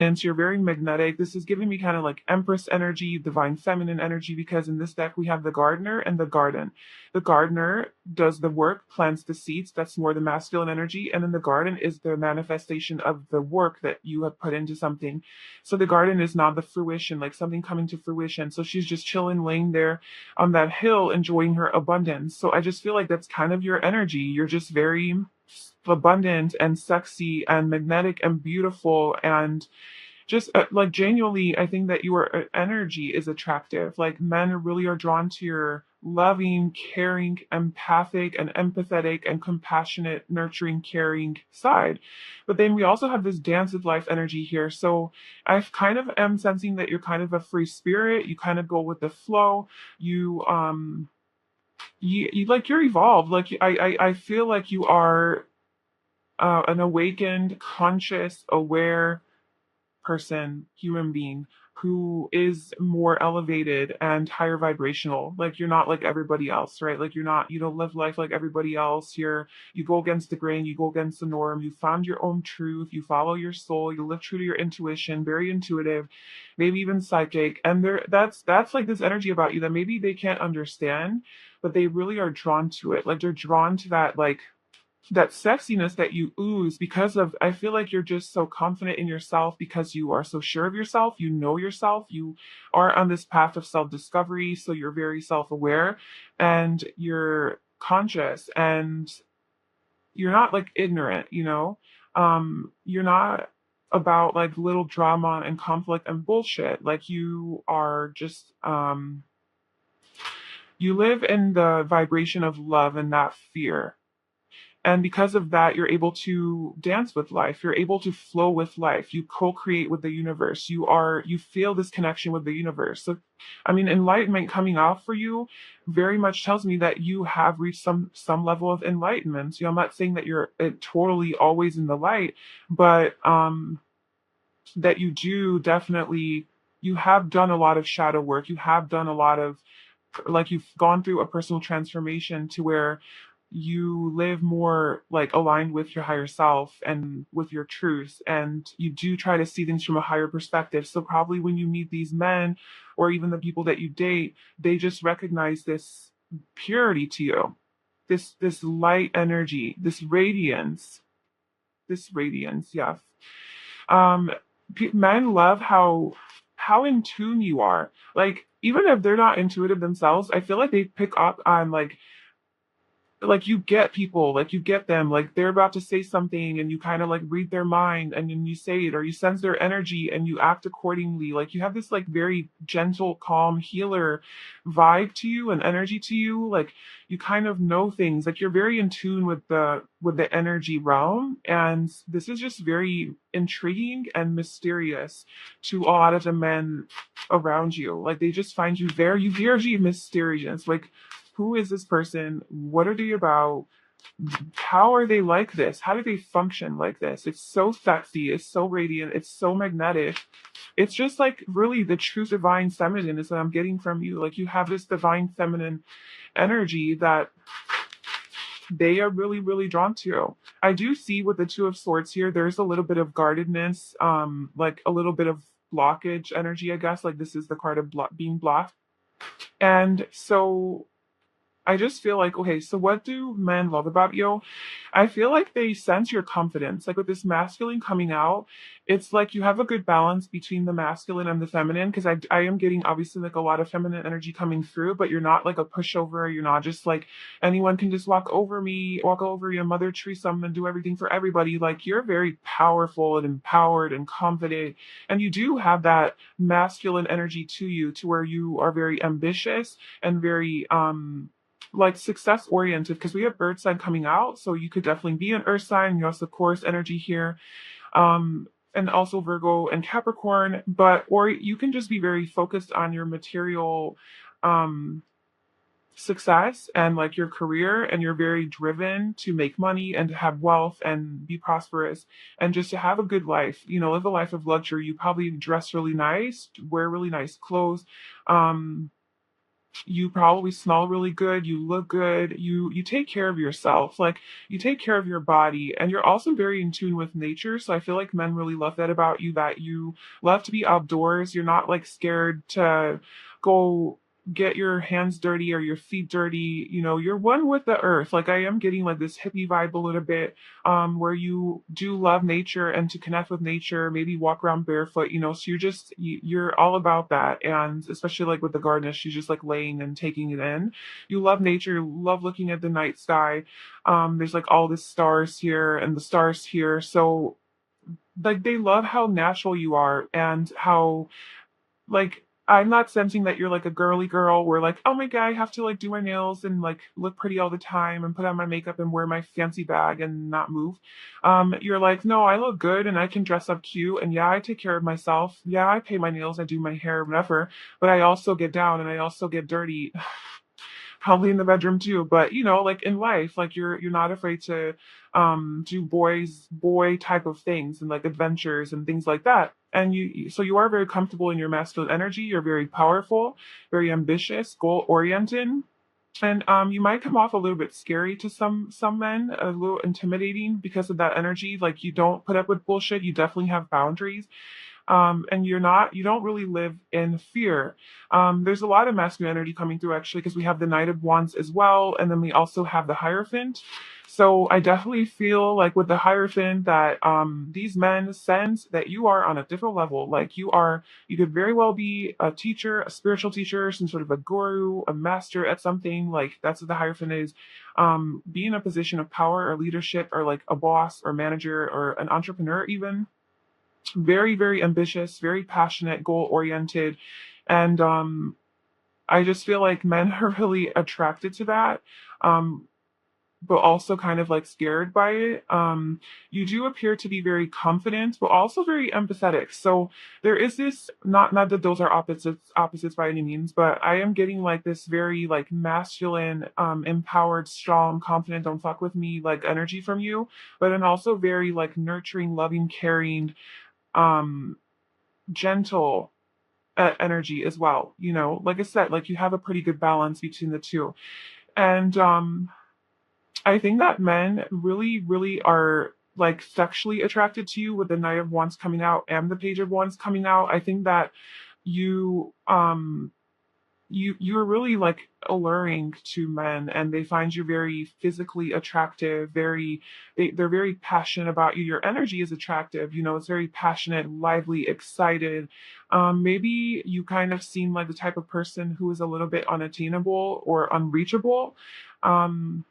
and you're very magnetic. This is giving me kind of like Empress energy, divine feminine energy, because in this deck we have the gardener and the garden. The gardener does the work, plants the seeds. That's more the masculine energy. And then the garden is the manifestation of the work that you have put into something. So the garden is not the fruition, like something coming to fruition. So she's just chilling, laying there on that hill, enjoying her abundance. So I just feel like that's kind of your energy. You're just very abundant and sexy and magnetic and beautiful, and just like genuinely, I think that your energy is attractive. Like men really are drawn to your loving, caring, empathic, and empathetic and compassionate, nurturing, caring side. But then we also have this dance with life energy here. So I kind of am sensing that you're kind of a free spirit. You kind of go with the flow. You like you're evolved. Like I feel like you are an awakened, conscious, aware person, human being who is more elevated and higher vibrational. Like you're not like everybody else, right? Like you don't live life like everybody else. You go against the grain, you go against the norm, you found your own truth, you follow your soul, you live true to your intuition, very intuitive, maybe even psychic. And that's like this energy about you that maybe they can't understand, but they really are drawn to it. Like they're drawn to that sexiness that you ooze because of, I feel like you're just so confident in yourself because you are so sure of yourself, you know yourself, you are on this path of self-discovery, so you're very self-aware and you're conscious and you're not like ignorant, you know. You're not about like little drama and conflict and bullshit. Like you are just you live in the vibration of love and not fear. And because of that, you're able to dance with life. You're able to flow with life. You co-create with the universe. You feel this connection with the universe. So, I mean, enlightenment coming out for you very much tells me that you have reached some level of enlightenment. You know, I'm not saying that you're totally always in the light, but that you do definitely, you have done a lot of shadow work. You have done a lot of, like, you've gone through a personal transformation to where you live more like aligned with your higher self and with your truth, and you do try to see things from a higher perspective. So probably when you meet these men or even the people that you date, they just recognize this purity to you, this light energy, this radiance, yes. um Men love how in tune you are. Like even if they're not intuitive themselves, I feel like they pick up on like you get people, like you get them, like they're about to say something and you kind of like read their mind and then you say it, or you sense their energy and you act accordingly. Like you have this like very gentle, calm, healer vibe to you and energy to you. Like you kind of know things, like you're very in tune with the energy realm. And this is just very intriguing and mysterious to a lot of the men around you. Like they just find you very mysterious. Like who is this person? What are they about? How are they like this? How do they function like this? It's so sexy. It's so radiant. It's so magnetic. It's just like really the true divine feminine is what I'm getting from you. Like you have this divine feminine energy that they are really drawn to. I do see with the Two of Swords here, there's a little bit of guardedness, like a little bit of blockage energy, I guess. Like this is the card of being blocked. And so I just feel like, okay, so what do men love about you? I feel like they sense your confidence. Like with this masculine coming out, it's like you have a good balance between the masculine and the feminine. Because I am getting obviously like a lot of feminine energy coming through, but you're not like a pushover. You're not just like anyone can just walk over you, Mother Teresa, and do everything for everybody. Like you're very powerful and empowered and confident. And you do have that masculine energy to you to where you are very ambitious and very, like success oriented, because we have bird sign coming out, so you could definitely be an earth sign. You also Chorus energy here, and also Virgo and Capricorn. But or you can just be very focused on your material um success and like your career, and you're very driven to make money and to have wealth and be prosperous and just to have a good life, you know, live a life of luxury. You probably dress really nice, wear really nice clothes, um You probably smell really good, you look good, you take care of yourself, like you take care of your body, and you're also very in tune with nature. So I feel like men really love that about you, that you love to be outdoors. You're not like scared to go get your hands dirty or your feet dirty. You know, you're one with the earth. Like I am getting like this hippie vibe a little bit, where you do love nature and to connect with nature, maybe walk around barefoot, you know, so you're all about that. And especially like with the garden, she's just like laying and taking it in. You love nature, you love looking at the night sky. There's like all the stars here and the stars here. So like they love how natural you are and how like I'm not sensing that you're like a girly girl where like, oh my god, I have to like do my nails and like look pretty all the time and put on my makeup and wear my fancy bag and not move. You're like, no, I look good and I can dress up cute and yeah, I take care of myself. Yeah, I pay my nails, I do my hair, whatever. But I also get down and I also get dirty probably in the bedroom too. But you know, like in life, like you're not afraid to do boy type of things and like adventures and things like that. And so you are very comfortable in your masculine energy. You're very powerful, very ambitious, goal oriented. And you might come off a little bit scary to some men, a little intimidating because of that energy. Like you don't put up with bullshit. You definitely have boundaries, and you don't really live in fear. There's a lot of masculine energy coming through actually because we have the Knight of Wands as well, and then we also have the Hierophant. So I definitely feel like with the Hierophant that these men sense that you are on a different level. Like you could very well be a teacher, a spiritual teacher, some sort of a guru, a master at something. Like that's what the Hierophant is. Be in a position of power or leadership, or like a boss or manager or an entrepreneur even. Very, very ambitious, very passionate, goal oriented. And I just feel like men are really attracted to that. Um, but also kind of like scared by it. You do appear to be very confident, but also very empathetic. So there is this, not that those are opposites by any means, but I am getting like this very like masculine, empowered, strong, confident, don't fuck with me like energy from you, but then also very like nurturing, loving, caring, um gentle energy as well. You know, like I said, like you have a pretty good balance between the two. And I think that men really, really are like sexually attracted to you with the Knight of Wands coming out and the Page of Wands coming out. I think that you you're really like alluring to men, and they find you very physically attractive, they're very passionate about you. Your energy is attractive, you know, it's very passionate, lively, excited. Maybe you kind of seem like the type of person who is a little bit unattainable or unreachable. um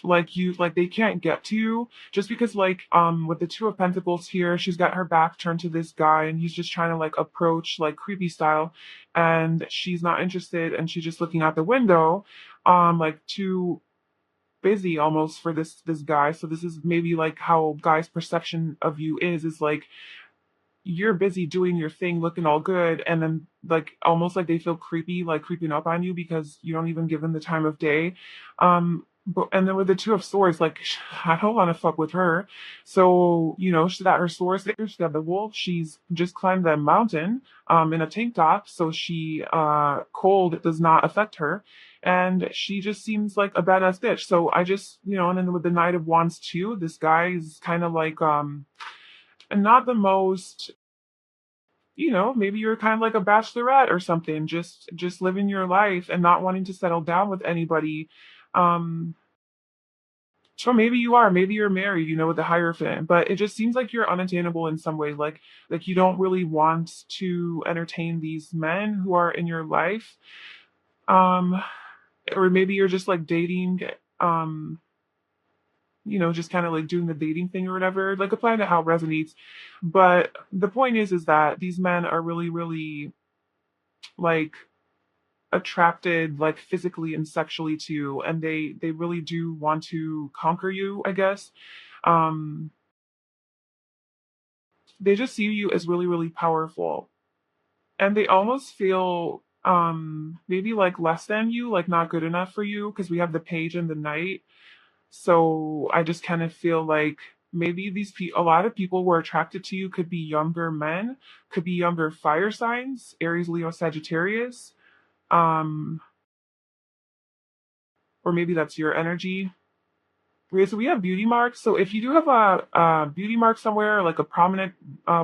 like they can't get to you just because like with the Two of Pentacles here, she's got her back turned to this guy and he's just trying to like approach like creepy style, and she's not interested and she's just looking out the window, like too busy almost for this guy. So this is maybe like how guys perception of you is like you're busy doing your thing, looking all good, and then like almost like they feel creepy, like creeping up on you because you don't even give them the time of day. But and then with the Two of Swords, like I don't want to fuck with her. So you know she's got her swords there. She's got the wolf. She's just climbed that mountain in a tank top, so she cold does not affect her, and she just seems like a badass bitch. So I just and then with the Knight of Wands too, this guy is kind of like and not the most, maybe you're kind of like a bachelorette or something, just living your life and not wanting to settle down with anybody. Um, so maybe you are, maybe you're married, with the Hierophant, but it just seems like you're unattainable in some way. Like you don't really want to entertain these men who are in your life. Um, or maybe you're just like dating, um, just kind of like doing the dating thing or whatever. Like applying to how it resonates. But the point is that these men are really, really like attracted like physically and sexually to you, and they really do want to conquer you, I guess. um they just see you as really, really powerful, and they almost feel maybe like less than you, like not good enough for you, because we have the Page and the Knight. So I just kind of feel like maybe a lot of people who are attracted to you could be younger men, could be younger fire signs, Aries, Leo, Sagittarius. Um, or maybe that's your energy. Okay, so we have beauty marks. So if you do have a beauty mark somewhere, like a prominent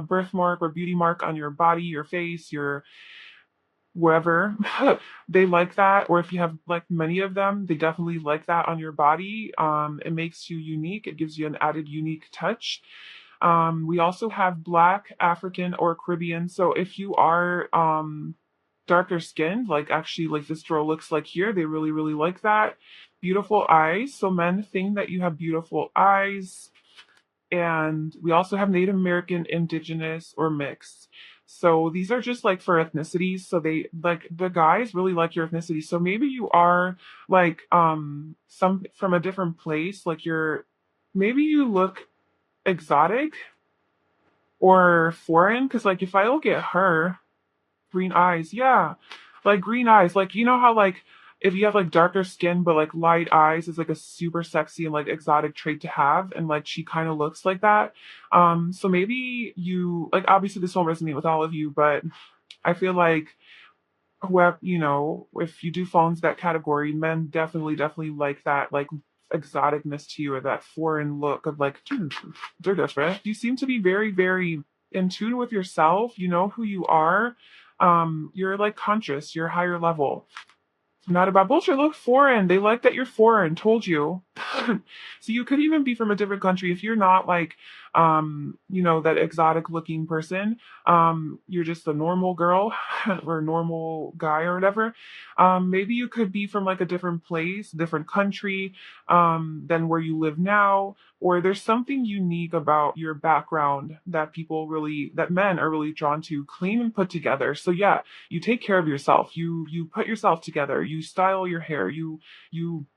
birthmark or beauty mark on your body, your face, your wherever, they like that. Or if you have like many of them, they definitely like that on your body. It makes you unique. It gives you an added unique touch. We also have Black, African, or Caribbean. So if you are darker skinned, like actually like this girl looks like here, they really, really like that. Beautiful eyes. So men think that you have beautiful eyes. And we also have Native American, Indigenous, or mixed. So these are just like for ethnicities. So they like the guys really like your ethnicity. So maybe you are like some from a different place, like you're maybe you look exotic or foreign. Cause like if I look at her, green eyes, yeah. Like green eyes. Like you know how like if you have like darker skin but like light eyes is like a super sexy and like exotic trait to have and like she kind of looks like that. So maybe you like obviously this won't resonate with all of you, but I feel like whoever if you do fall into that category, men definitely like that like exoticness to you or that foreign look of like, they're different. You seem to be very, very in tune with yourself. You know who you are. You're like conscious, you're higher level. Not about bullshit. Look foreign. They like that you're foreign. Told you. So you could even be from a different country if you're not like, that exotic looking person. You're just a normal girl or normal guy or whatever. Maybe you could be from like a different place, different country, than where you live now, or there's something unique about your background that men are really drawn to, clean and put together. So yeah, you take care of yourself. You put yourself together. You style your hair. You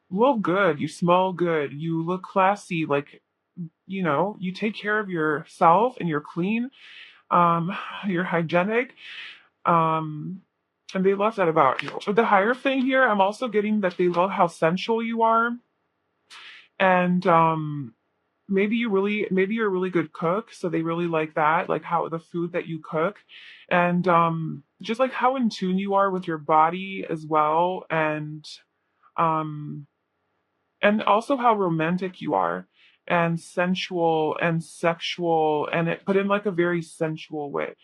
look good. You smell good. You look classy. Like you take care of yourself and you're clean. You're hygienic. Um, and they love that about you. With the higher thing here, I'm also getting that they love how sensual you are, and maybe you're a really good cook, so they really like that, like how the food that you cook, and just like how in tune you are with your body as well, um and also how romantic you are and sensual and sexual and it put in like a very sensual way.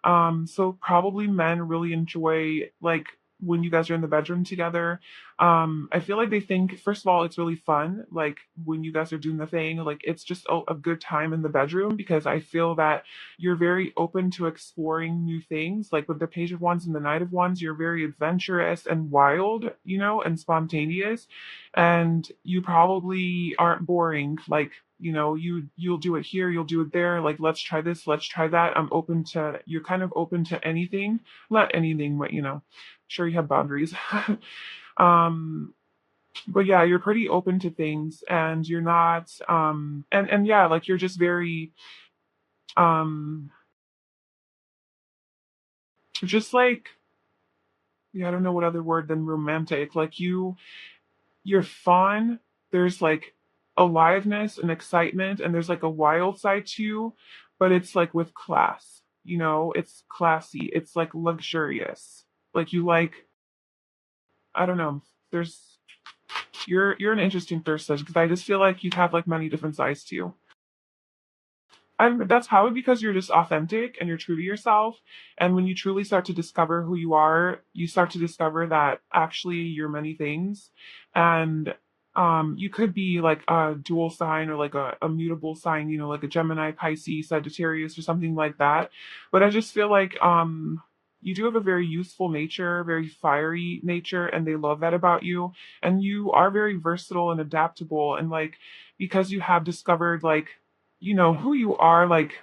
So probably men really enjoy like when you guys are in the bedroom together. I feel like they think first of all it's really fun, like when you guys are doing the thing, like it's just a good time in the bedroom because I feel that you're very open to exploring new things. Like with the Page of Wands and the Knight of Wands, you're very adventurous and wild, and spontaneous, and you probably aren't boring. Like you'll do it here, you'll do it there, like let's try this, let's try that. You're kind of open to anything, not anything, but sure you have boundaries. um but yeah, you're pretty open to things, and you're not and yeah, like you're just very um just like, yeah, I don't know what other word than romantic. Like you're fun. There's like aliveness and excitement, and there's like a wild side to you, but it's like with class. It's classy. It's like luxurious. Like you like, I don't know. There's you're an interesting person because I just feel like you have like many different sides to you. That's probably because you're just authentic and you're true to yourself. And when you truly start to discover who you are, you start to discover that actually you're many things. And you could be like a dual sign or like a mutable sign, like a Gemini, Pisces, Sagittarius, or something like that. But I just feel like you do have a very useful nature, very fiery nature, and they love that about you. And you are very versatile and adaptable. And like, because you have discovered like who you are, like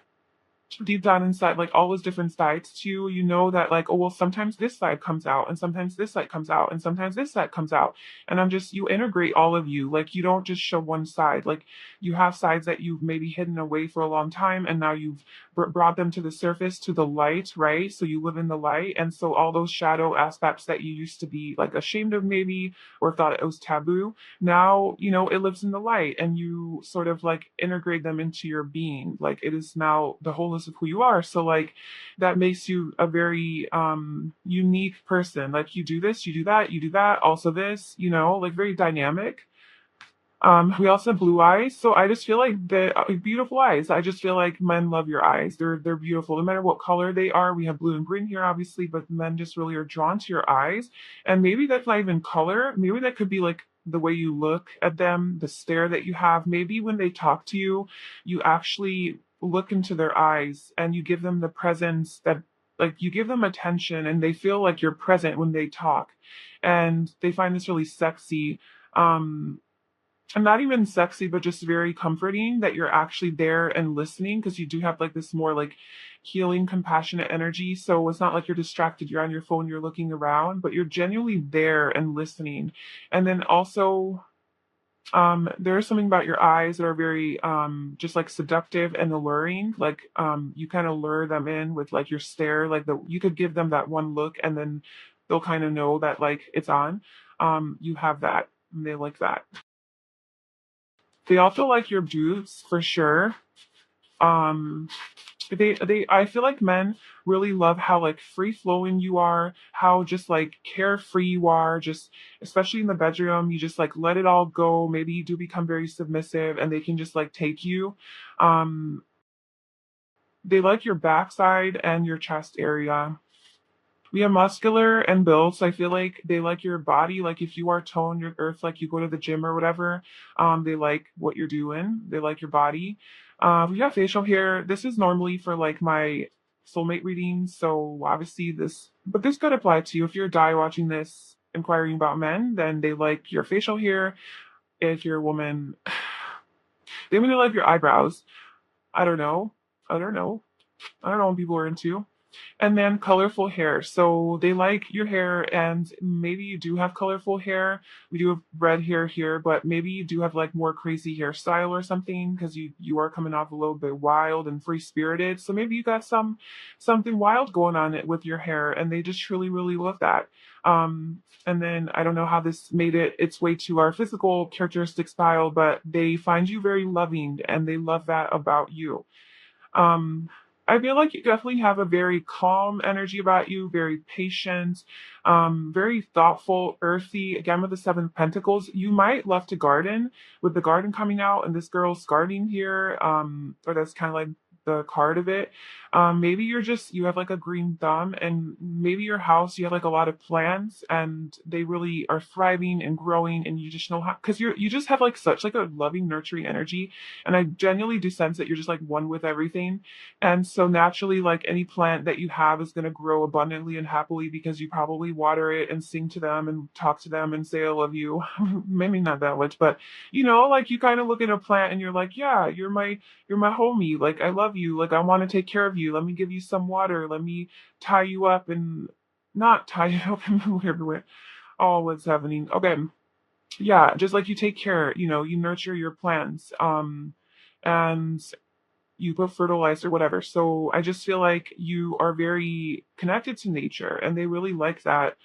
deep down inside, like all those different sides to you, that like, oh well, sometimes this side comes out and sometimes this side comes out and sometimes this side comes out. And you integrate all of you. Like you don't just show one side. Like you have sides that you've maybe hidden away for a long time, and now you've brought them to the surface, to the light, right? So you live in the light. And so all those shadow aspects that you used to be like ashamed of maybe or thought it was taboo, now, it lives in the light and you sort of like integrate them into your being. Like it is now the wholeness of who you are. So like that makes you a very unique person. Like you do this, you do that, also this, like very dynamic. We also have blue eyes, so I just feel like the beautiful eyes. I just feel like men love your eyes. They're beautiful, no matter what color they are. We have blue and green here, obviously, but men just really are drawn to your eyes. And maybe that's not even color. Maybe that could be like the way you look at them, the stare that you have. Maybe when they talk to you, you actually look into their eyes and you give them the presence that, like, you give them attention, and they feel like you're present when they talk, and they find this really sexy. Um, and not even sexy, but just very comforting that you're actually there and listening, because you do have like this more like healing, compassionate energy. So it's not like you're distracted, you're on your phone, you're looking around, but you're genuinely there and listening. And then also, there's something about your eyes that are very just like seductive and alluring. Like you kind of lure them in with like your stare, like you could give them that one look and then they'll kind of know that like it's on. You have that, and they like that. They also like your boots for sure. Um, they I feel like men really love how like free flowing you are, how just like carefree you are, just especially in the bedroom, you just like let it all go. Maybe you do become very submissive and they can just like take you. Um, they like your backside and your chest area. We have muscular and built, so I feel like they like your body. Like if you are toned, your earth, like you go to the gym or whatever, they like what you're doing. They like your body. We have facial hair. This is normally for like my soulmate readings, so obviously but this could apply to you if you're a guy watching this inquiring about men. Then they like your facial hair. If you're a woman, they really like your eyebrows. I don't know. I don't know. I don't know what people are into. And then colorful hair. So they like your hair, and maybe you do have colorful hair. We do have red hair here, but maybe you do have like more crazy hairstyle or something, because you are coming off a little bit wild and free spirited. So maybe you got something wild going on with your hair, and they just truly really love that. And then I don't know how this made its way to our physical characteristic style, but they find you very loving, and they love that about you. Um, I feel like you definitely have a very calm energy about you, very patient, very thoughtful, earthy. Again, with the Seven of Pentacles, you might love to garden, with the garden coming out, and this girl's gardening here, or that's kind of like the card of it. Maybe you have like a green thumb, and maybe your house, you have like a lot of plants, and they really are thriving and growing, and you just know how, because you just have like such like a loving, nurturing energy, and I genuinely do sense that you're just like one with everything. And so naturally, like any plant that you have is going to grow abundantly and happily because you probably water it and sing to them and talk to them and say, I love you. Maybe not that much, but like you kind of look at a plant and you're like, yeah, you're my homie. Like, I love you. Like, I want to take care of you. Let me give you some water. Let me tie you up and not tie you up everywhere. Oh, what's happening? Okay. Yeah, just like you take care, you nurture your plants. And you put fertilizer, whatever. So I just feel like you are very connected to nature, and they really like that.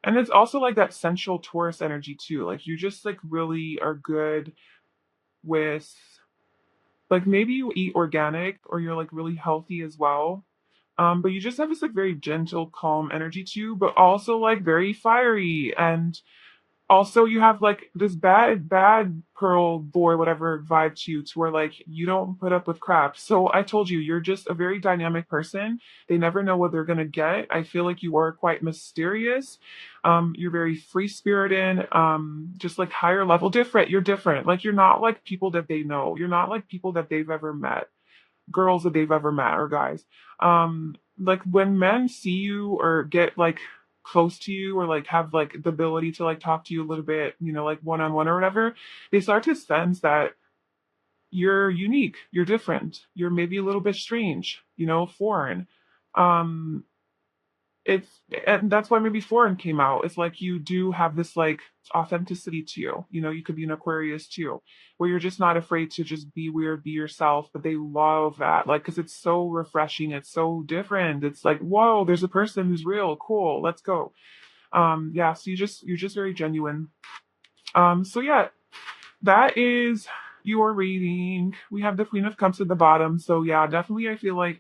And it's also like that sensual Taurus energy too. Like you just like really are good with, like, maybe you eat organic or you're like really healthy as well. But you just have this like very gentle, calm energy too, but also like very fiery. And also you have like this bad pearl boy whatever vibe to you, to where like you don't put up with crap. So I told you, you're just a very dynamic person. They never know what they're gonna get. I feel like you are quite mysterious. You're very free spirited, just like higher level, different. You're different. Like you're not like people that they know. You're not like people that they've ever met, girls that they've ever met, or guys. Like when men see you or get like close to you, or like have like the ability to like talk to you a little bit, like one on one or whatever, they start to sense that you're unique, you're different, you're maybe a little bit strange, foreign. Um, it's and that's why maybe foreign came out. It's like you do have this like authenticity to you. You know, you could be an Aquarius too, where you're just not afraid to just be weird, be yourself. But they love that, like, because it's so refreshing. It's so different. It's like, whoa, there's a person who's real, cool. Let's go. Yeah. So you're just very genuine. So yeah, that is your reading. We have the Queen of Cups at the bottom. So yeah, definitely I feel like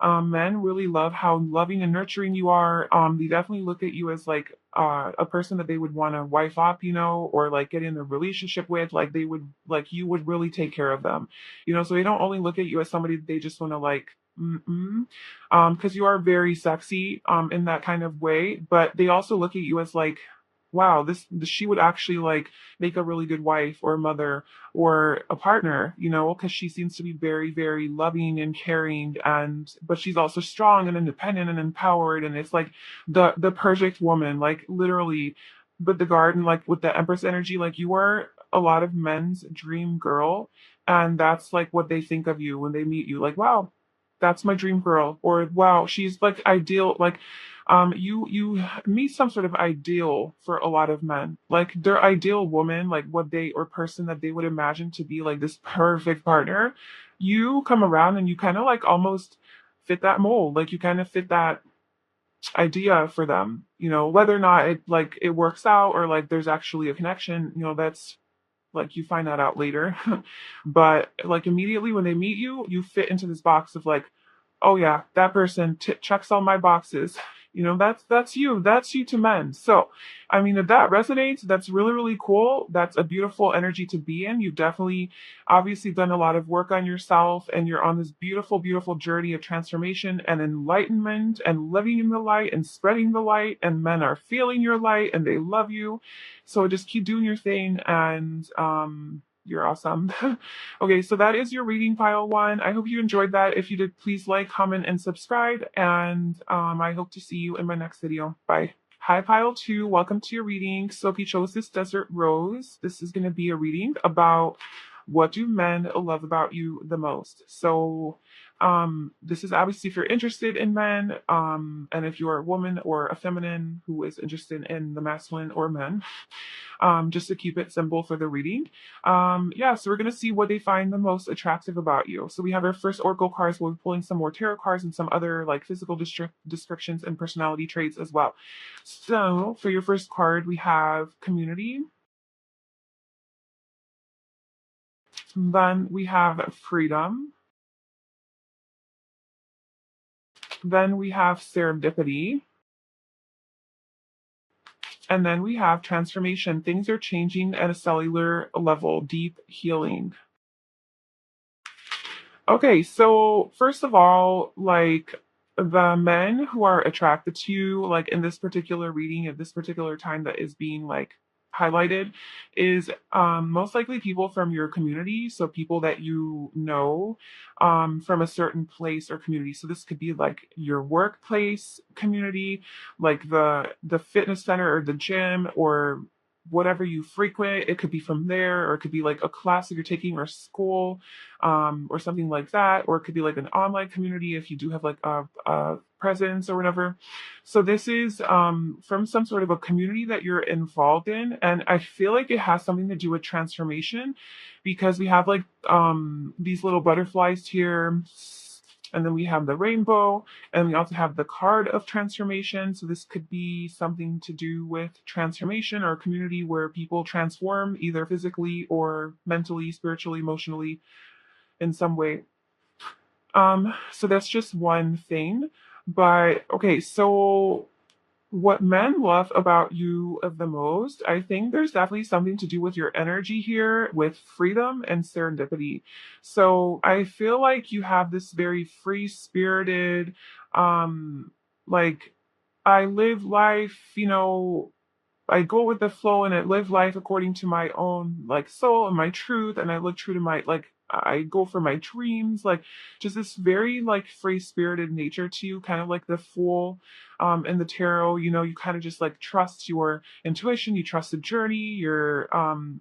men really love how loving and nurturing you are. They definitely look at you as like a person that they would want to wife up, you know, or like get in a relationship with. Like they would like you would really take care of them. You know, so they don't only look at you as somebody that they just want to like because you are very sexy in that kind of way, but they also look at you as like, wow, this she would actually like make a really good wife or mother or a partner, you know, because she seems to be very, very loving and caring, and but she's also strong and independent and empowered, and it's like the perfect woman, like literally. But the garden, like with the Empress energy, like you are a lot of men's dream girl, and that's like what they think of you when they meet you. Like, wow, that's my dream girl, or wow, she's like ideal, like you meet some sort of ideal for a lot of men, like their ideal woman, like what they or person that they would imagine to be like this perfect partner. You come around and you kind of like almost fit that mold, like you kind of fit that idea for them, you know, whether or not it like it works out or like there's actually a connection, you know, that's like you find that out later. But like immediately when they meet you, you fit into this box of like, oh yeah, that person checks all my boxes. You know, that's you to men. So I mean, if that resonates, that's really, really cool. That's a beautiful energy to be in. You've definitely obviously done a lot of work on yourself, and you're on this beautiful, beautiful journey of transformation and enlightenment and living in the light and spreading the light, and men are feeling your light and they love you. So just keep doing your thing, and you're awesome. Okay, so that is your reading, pile one. I hope you enjoyed that. If you did, please like, comment, and subscribe. And I hope to see you in my next video. Bye. Hi, pile two. Welcome to your reading. Sophie chose this Desert Rose. This is going to be a reading about what do men love about you the most. So this is obviously if you're interested in men, and if you're a woman or a feminine who is interested in the masculine or men, just to keep it simple for the reading. Yeah, so we're going to see what they find the most attractive about you. So we have our first oracle cards. We'll be pulling some more tarot cards and some other like physical descriptions and personality traits as well. So for your first card, we have community. Then we have freedom. Then we have serendipity. And then we have transformation. Things are changing at a cellular level, deep healing. Okay, so first of all, like the men who are attracted to you, like in this particular reading at this particular time that is being like highlighted, is most likely people from your community. So people that you know from a certain place or community. So this could be like your workplace community, like the fitness center or the gym or whatever you frequent. It could be from there, or it could be like a class that you're taking or school, or something like that, or it could be like an online community if you do have like a presence or whatever. So this is from some sort of a community that you're involved in, and I feel like it has something to do with transformation, because we have like these little butterflies here. And then we have the rainbow, and we also have the card of transformation. So this could be something to do with transformation or a community where people transform either physically or mentally, spiritually, emotionally in some way. So that's just one thing. But okay, so what men love about you of the most, I think there's definitely something to do with your energy here, with freedom and serendipity. So I feel like you have this very free spirited, like I live life, you know, I go with the flow and I live life according to my own like soul and my truth, and I live true to my like I go for my dreams, like just this very like free spirited nature to you, kind of like the fool. in the tarot. You know, you kind of just like trust your intuition, you trust the journey, you're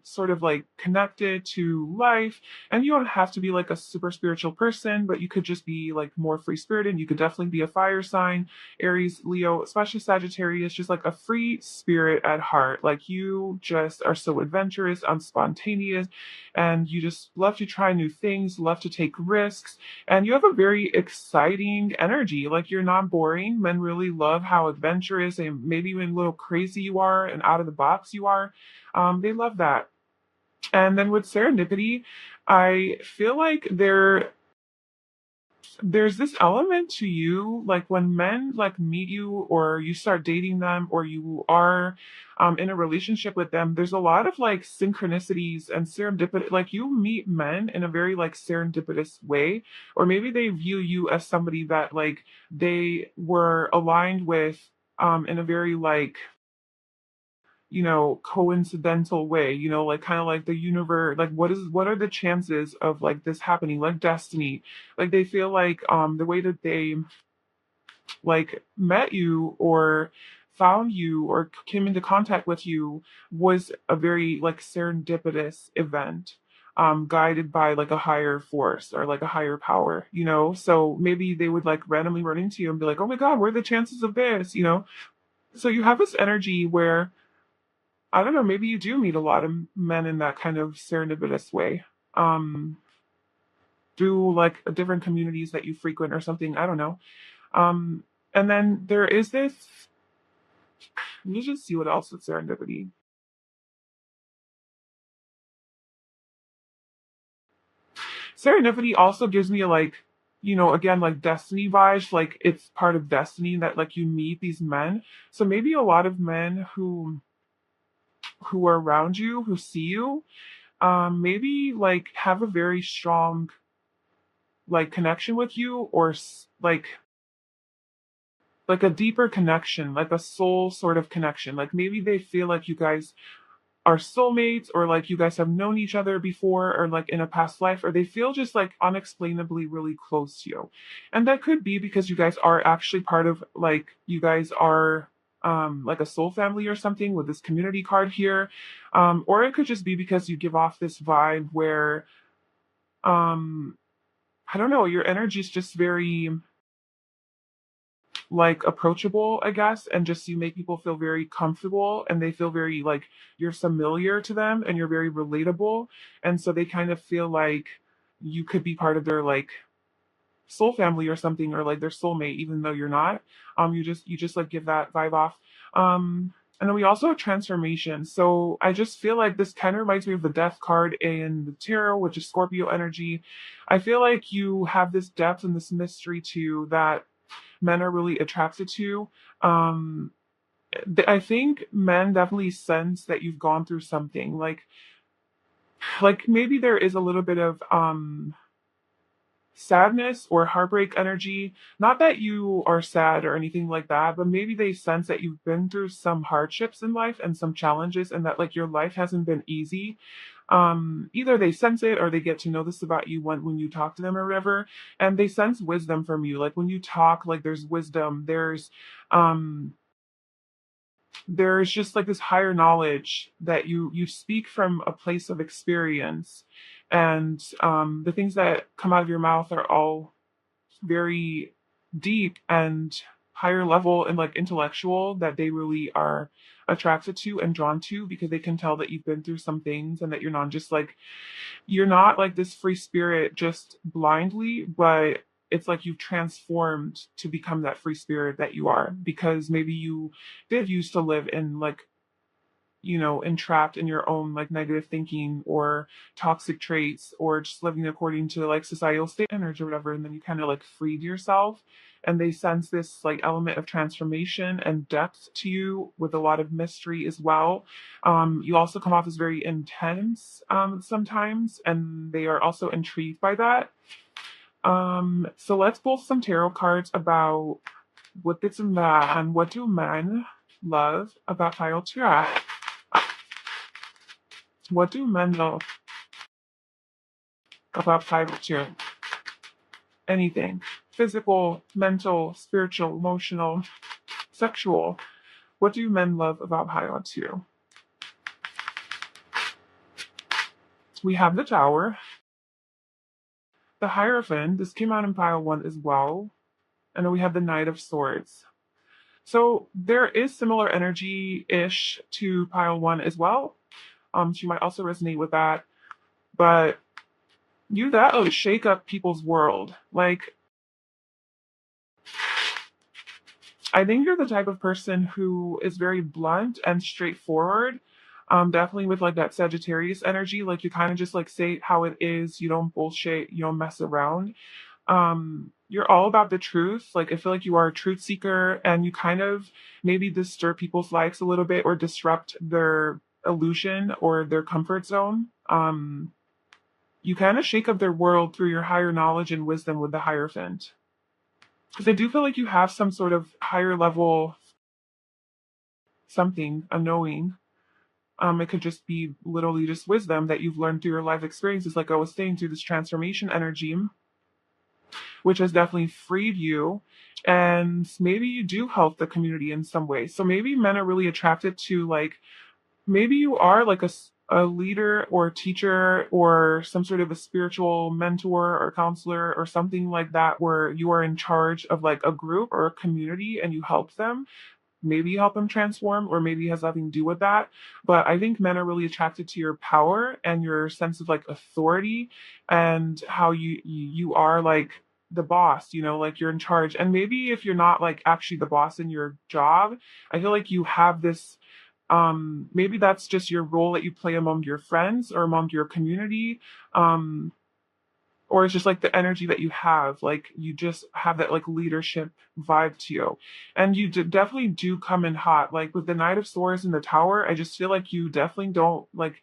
sort of like connected to life, and you don't have to be like a super spiritual person, but you could just be like more free spirited. You could definitely be a fire sign, Aries, Leo, especially Sagittarius, just like a free spirit at heart. Like you just are so adventurous, unspontaneous, and you just love to try new things, love to take risks, and you have a very exciting energy. Like you're not boring. Men really love how adventurous and maybe even a little crazy you are and out of the box you are. They love that. And then with serendipity, I feel like there's this element to you, like when men like meet you or you start dating them or you are in a relationship with them, there's a lot of like synchronicities and serendipity. Like you meet men in a very like serendipitous way, or maybe they view you as somebody that like they were aligned with in a very like, you know, coincidental way, you know, like kind of like the universe, like what are the chances of like this happening, like destiny. Like they feel like the way that they like met you or found you or came into contact with you was a very like serendipitous event, guided by like a higher force or like a higher power, you know. So maybe they would like randomly run into you and be like, oh my god, what are the chances of this, you know. So you have this energy where, I don't know, maybe you do meet a lot of men in that kind of serendipitous way. Um, through like different communities that you frequent or something. I don't know. Um, and then there is this, let me just see what else with serendipity. Serendipity also gives me a like, you know, again, like destiny vibes, like it's part of destiny that like you meet these men. So maybe a lot of men who are around you, who see you, maybe like have a very strong like connection with you or like a deeper connection, like a soul sort of connection. Like maybe they feel like you guys are soulmates or like you guys have known each other before or like in a past life, or they feel just like unexplainably really close to you. And that could be because you guys are actually part of like you guys are like a soul family or something with this community card here. Or it could just be because you give off this vibe where um I don't know, your energy is just very like approachable, I guess, and just you make people feel very comfortable and they feel very like you're familiar to them and you're very relatable. And so they kind of feel like you could be part of their like soul family or something, or like their soulmate, even though you're not. You just like give that vibe off. And then we also have transformation. So I just feel like this kind of reminds me of the death card in the tarot, which is Scorpio energy. I feel like you have this depth and this mystery too that men are really attracted to. Um, I think men definitely sense that you've gone through something. Like maybe there is a little bit of sadness or heartbreak energy. Not that you are sad or anything like that, but maybe they sense that you've been through some hardships in life and some challenges, and that like your life hasn't been easy. Either they sense it or they get to know this about you when you talk to them or whatever, and they sense wisdom from you. Like when you talk, like there's wisdom, um there's just like this higher knowledge that you speak from a place of experience, and the things that come out of your mouth are all very deep and higher level and like intellectual, that they really are attracted to and drawn to because they can tell that you've been through some things and that you're not like this free spirit just blindly, but it's like you've transformed to become that free spirit that you are, because maybe you did used to live in like, you know, entrapped in your own like negative thinking or toxic traits, or just living according to like societal standards or whatever, and then you kind of like freed yourself, and they sense this like element of transformation and depth to you with a lot of mystery as well. You also come off as very intense sometimes, and they are also intrigued by that. So let's pull some tarot cards about what do men love about Fire Tarot. What do men love about Fire Tarot? Anything. Physical, mental, spiritual, emotional. Sexual. What do men love about pile 2? We have the Tower, the Hierophant. This came out in pile 1 as well. And then we have the Knight of Swords. So there is similar energy-ish to pile 1 as well. She might also resonate with that. But that would shake up people's world. Like, I think you're the type of person who is very blunt and straightforward. Definitely with like that Sagittarius energy. Like you kind of just like say how it is. You don't bullshit. You don't mess around. You're all about the truth. Like I feel like you are a truth seeker, and you kind of maybe disturb people's lives a little bit or disrupt their illusion or their comfort zone. You kind of shake up their world through your higher knowledge and wisdom with the Hierophant. Because I do feel like you have some sort of higher level something, a knowing. It could just be literally just wisdom that you've learned through your life experiences, like I was saying, through this transformation energy, which has definitely freed you. And maybe you do help the community in some way. So maybe men are really attracted to like, maybe you are like a leader or a teacher or some sort of a spiritual mentor or counselor or something like that, where you are in charge of like a group or a community and you help them. Maybe you help them transform, or maybe it has nothing to do with that. But I think men are really attracted to your power and your sense of like authority, and how you are like the boss, like you're in charge. And maybe if you're not like actually the boss in your job, I feel like you have this, maybe that's just your role that you play among your friends or among your community. um or it's just like the energy that you have, like you just have that like leadership vibe to you. And you definitely do come in hot, like with the Knight of Swords in the Tower. I just feel like you definitely don't like,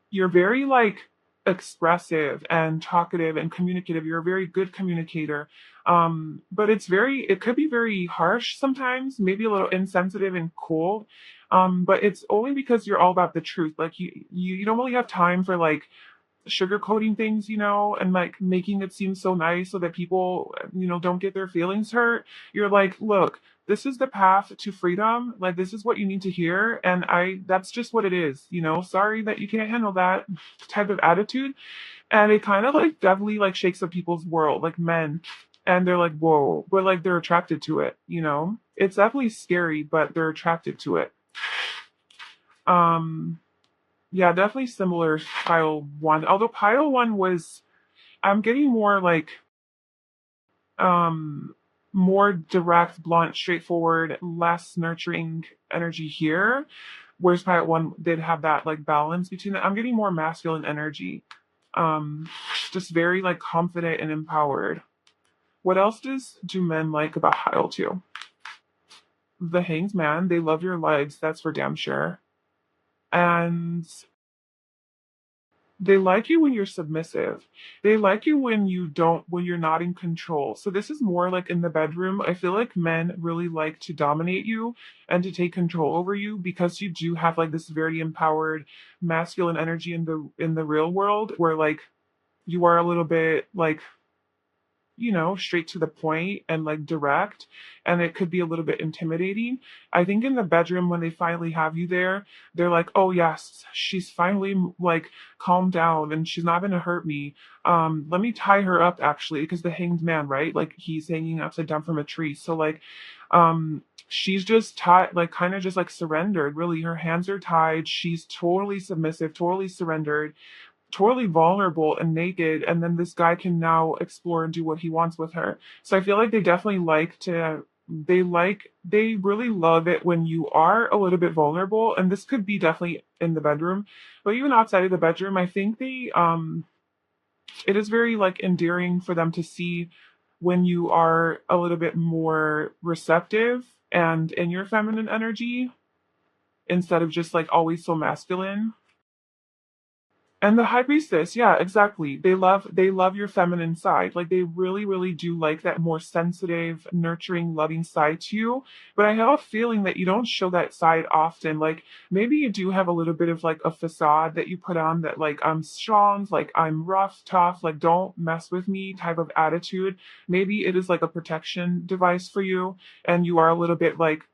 you're very like expressive and talkative and communicative. You're a very good communicator. But it could be very harsh sometimes, maybe a little insensitive and cold. But it's only because you're all about the truth. Like you don't really have time for like sugarcoating things, and like making it seem so nice so that people, don't get their feelings hurt. You're like, look, this is the path to freedom. Like, this is what you need to hear. And that's just what it is, Sorry that you can't handle that type of attitude. And it kind of like definitely like shakes up people's world, like men. And they're like, whoa, but like they're attracted to it, It's definitely scary, but they're attracted to it. Um, yeah, definitely similar to pile 1. Although pile 1 was, I'm getting more like, um, more direct, blunt, straightforward, less nurturing energy here. Whereas pile 1 did have that like balance between it. I'm getting more masculine energy. Um, just very like confident and empowered. What else do men like about pile 2? The Hanged Man. They love your legs, that's for damn sure. And they like you when you're submissive. They like you when you're not in control. So this is more like in the bedroom. I feel like men really like to dominate you and to take control over you, because you do have like this very empowered masculine energy in the real world, where like you are a little bit like, straight to the point and like direct, and it could be a little bit intimidating. I think in the bedroom, when they finally have you there, they're like, oh yes, she's finally like calmed down and she's not gonna hurt me. Let me tie her up, actually, because the Hanged Man, right? Like he's hanging upside down from a tree. So like, she's just tied, like kind of just like surrendered. Really, her hands are tied. She's totally submissive, totally surrendered, totally vulnerable and naked, and then this guy can now explore and do what he wants with her. So I feel like they definitely they really love it when you are a little bit vulnerable, and this could be definitely in the bedroom, but even outside of the bedroom, I think it is very like endearing for them to see when you are a little bit more receptive and in your feminine energy, instead of just like always so masculine. And the high priestess, yeah, exactly. They love your feminine side. Like they really, really do like that more sensitive, nurturing, loving side to you. But I have a feeling that you don't show that side often. Like maybe you do have a little bit of like a facade that you put on that like I'm strong, like I'm rough, tough, like don't mess with me type of attitude. Maybe it is like a protection device for you, and you are a little bit like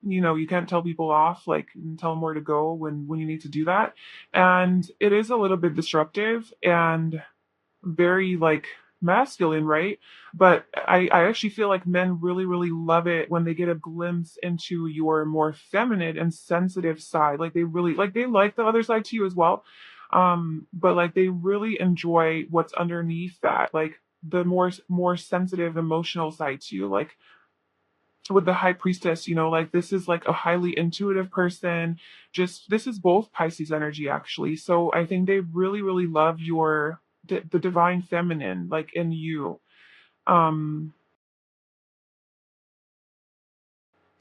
you can't tell people off, like and tell them where to go when you need to do that, and it is a little bit disruptive and very like masculine, right? But I actually feel like men really, really love it when they get a glimpse into your more feminine and sensitive side. Like they really they like the other side to you as well. But like they really enjoy what's underneath that, like the more sensitive, emotional side to you. Like with the high priestess, like this is like a highly intuitive person. Just this is both Pisces energy actually. So I think they really, really love the divine feminine, like in you. Um,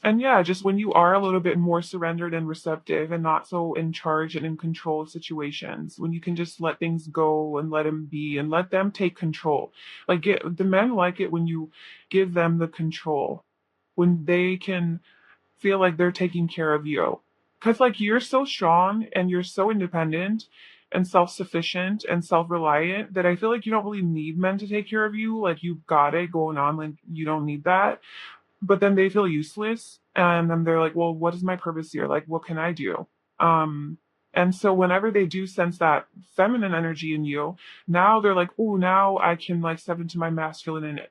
and yeah, just when you are a little bit more surrendered and receptive and not so in charge and in control of situations, when you can just let things go and let them be and let them take control. The men like it when you give them the control, when they can feel like they're taking care of you. Because, like, you're so strong and you're so independent and self sufficient and self reliant that I feel like you don't really need men to take care of you. Like, you've got it going on. Like, you don't need that. But then they feel useless. And then they're like, well, what is my purpose here? Like, what can I do? Um, and so whenever they do sense that feminine energy in you, now they're like, oh, now I can like step into my masculine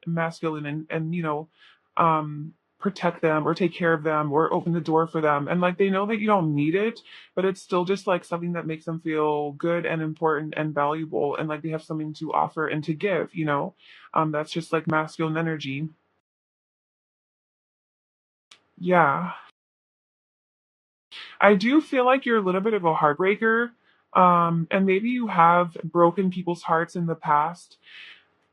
and protect them or take care of them or open the door for them. And like they know that you don't need it, but it's still just like something that makes them feel good and important and valuable and like they have something to offer and to give. That's just like masculine energy. Yeah. I do feel like you're a little bit of a heartbreaker. And maybe you have broken people's hearts in the past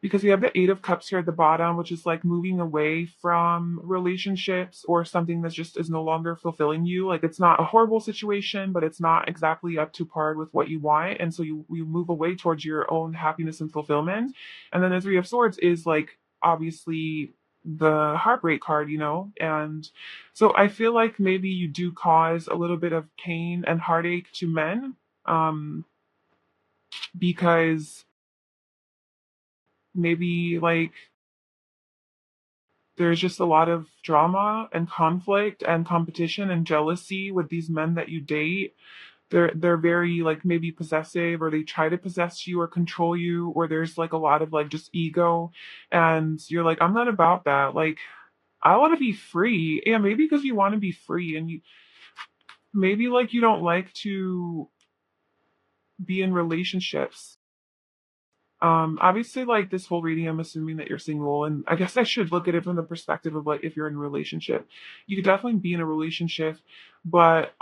because you have the Eight of Cups here at the bottom, which is like moving away from relationships or something that just is no longer fulfilling you. Like it's not a horrible situation, but it's not exactly up to par with what you want. And so you move away towards your own happiness and fulfillment. And then the Three of Swords is like obviously the heartbreak card. And so I feel like maybe you do cause a little bit of pain and heartache to men. Because maybe like there's just a lot of drama and conflict and competition and jealousy with these men that you date. They're very like maybe possessive, or they try to possess you or control you, or there's like a lot of like just ego, and you're like, I'm not about that. Like I want to be free. Yeah, maybe because you want to be free, and you maybe like you don't like to be in relationships. Obviously, like this whole reading, I'm assuming that you're single, and I guess I should look at it from the perspective of like if you're in a relationship, you could definitely be in a relationship, but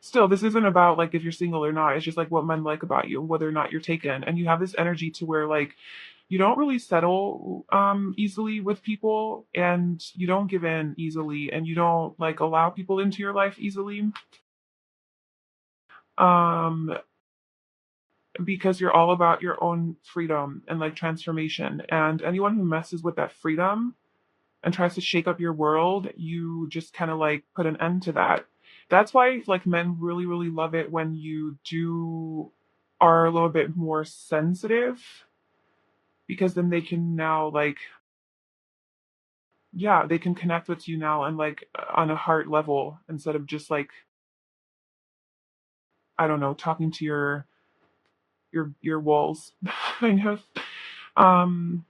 still, this isn't about like if you're single or not. It's just like what men like about you, whether or not you're taken, and you have this energy to where like you don't really settle easily with people, and you don't give in easily, and you don't like allow people into your life easily. Um, because you're all about your own freedom and like transformation. And anyone who messes with that freedom and tries to shake up your world, you just kind of like put an end to that. That's why like men really, really love it when you do are a little bit more sensitive, because then they can now like yeah, they can connect with you now and like on a heart level instead of just like I don't know, talking to your walls kind of. Um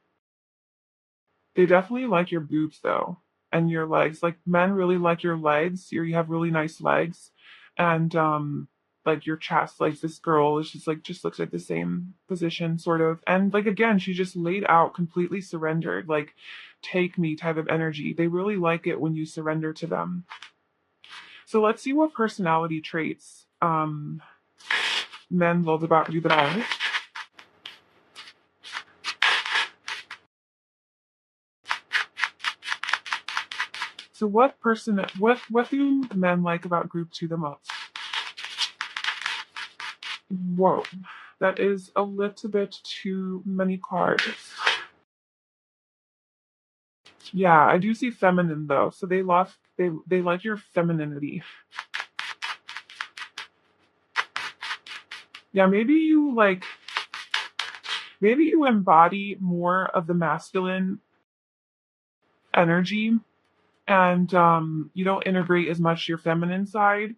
They definitely like your boobs though, and your legs. Like men really like your legs. You have really nice legs, and like your chest. Like this girl is just looks like the same position sort of, and like again, she just laid out completely surrendered. Like take me type of energy. They really like it when you surrender to them. So let's see what personality traits men love about you the most. So what do men like about group two the most? Whoa, that is a little bit too many cards. Yeah, I do see feminine though. So they like your femininity. Yeah, maybe you embody more of the masculine energy and you don't integrate as much your feminine side.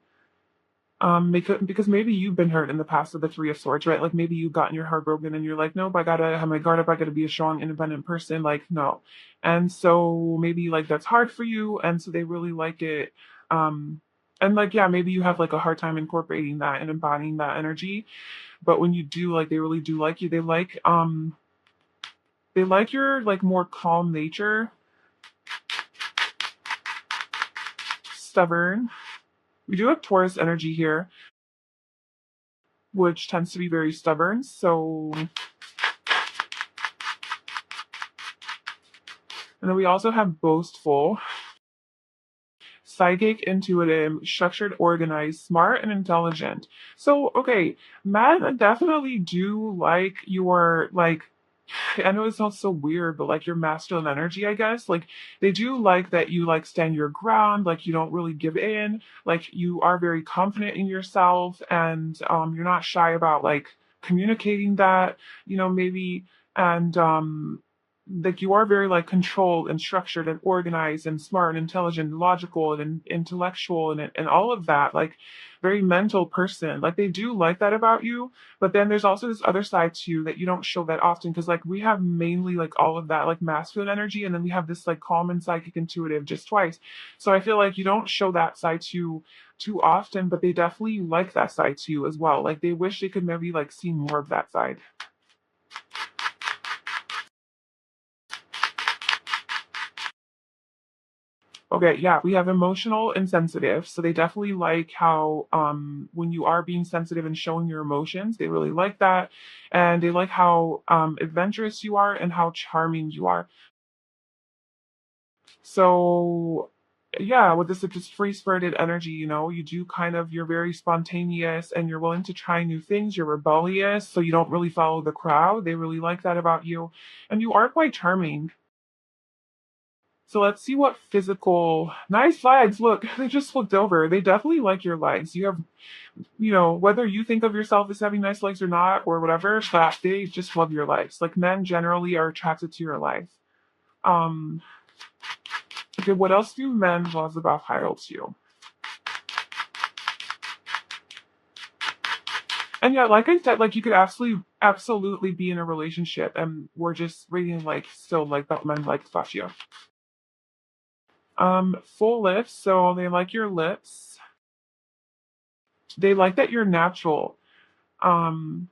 Because maybe you've been hurt in the past with the Three of Swords, right? Like maybe you've gotten your heart broken and you're like, nope, I gotta have my guard up. I gotta be a strong, independent person. Like, no. And so maybe like that's hard for you. And so they really like it. Um, and like, yeah, maybe you have like a hard time incorporating that and embodying that energy. But when you do, like, they really do like you. They like your like more calm nature, stubborn. We do have Taurus energy here, which tends to be very stubborn. So, and then we also have boastful, psychic, intuitive, structured, organized, smart, and intelligent. So, okay, men definitely do like your, like, I know it sounds so weird, but like your masculine energy, I guess. Like they do like that you like stand your ground, like you don't really give in, like you are very confident in yourself and you're not shy about like communicating that, maybe and like you are very like controlled and structured and organized and smart and intelligent and logical and intellectual and all of that, like very mental person. Like they do like that about you, but then there's also this other side to you that you don't show that often because like we have mainly like all of that like masculine energy and then we have this like calm and psychic intuitive just twice. So I feel like you don't show that side too often, but they definitely like that side to you as well. Like they wish they could maybe like see more of that side. Okay, yeah, we have emotional and sensitive. So they definitely like how when you are being sensitive and showing your emotions, they really like that. And they like how adventurous you are and how charming you are. So yeah, with this just free spirited energy, you do you're very spontaneous and you're willing to try new things. You're rebellious, so you don't really follow the crowd. They really like that about you. And you are quite charming. So let's see what physical nice legs. Look, they just looked over. They definitely like your legs. You have, whether you think of yourself as having nice legs or not, or whatever, that they just love your legs. Like men generally are attracted to your legs. Um, okay, what else do men love about you? And yeah, like I said, like you could absolutely be in a relationship, and we're just reading like still like that men like Fascio. Full lips, so they like your lips. They like that you're natural. Um,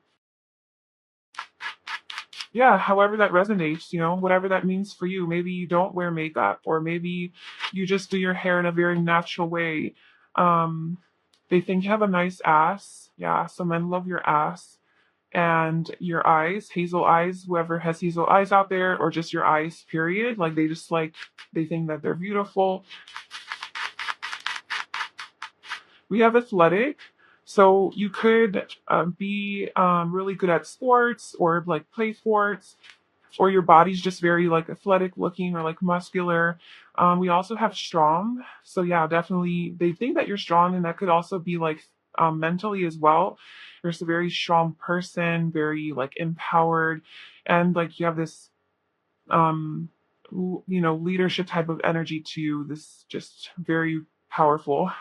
yeah, however that resonates, whatever that means for you. Maybe you don't wear makeup, or maybe you just do your hair in a very natural way. Um, they think you have a nice ass. Yeah, so men love your ass and your eyes, hazel eyes, whoever has hazel eyes out there, or just your eyes, period. Like they think that they're beautiful. We have athletic. So you could be really good at sports or like play sports, or your body's just very like athletic looking or like muscular. We also have strong. So yeah, definitely they think that you're strong, and that could also be like mentally as well. You're just a very strong person, very like empowered, and like you have this um leadership type of energy to you. This just very powerful.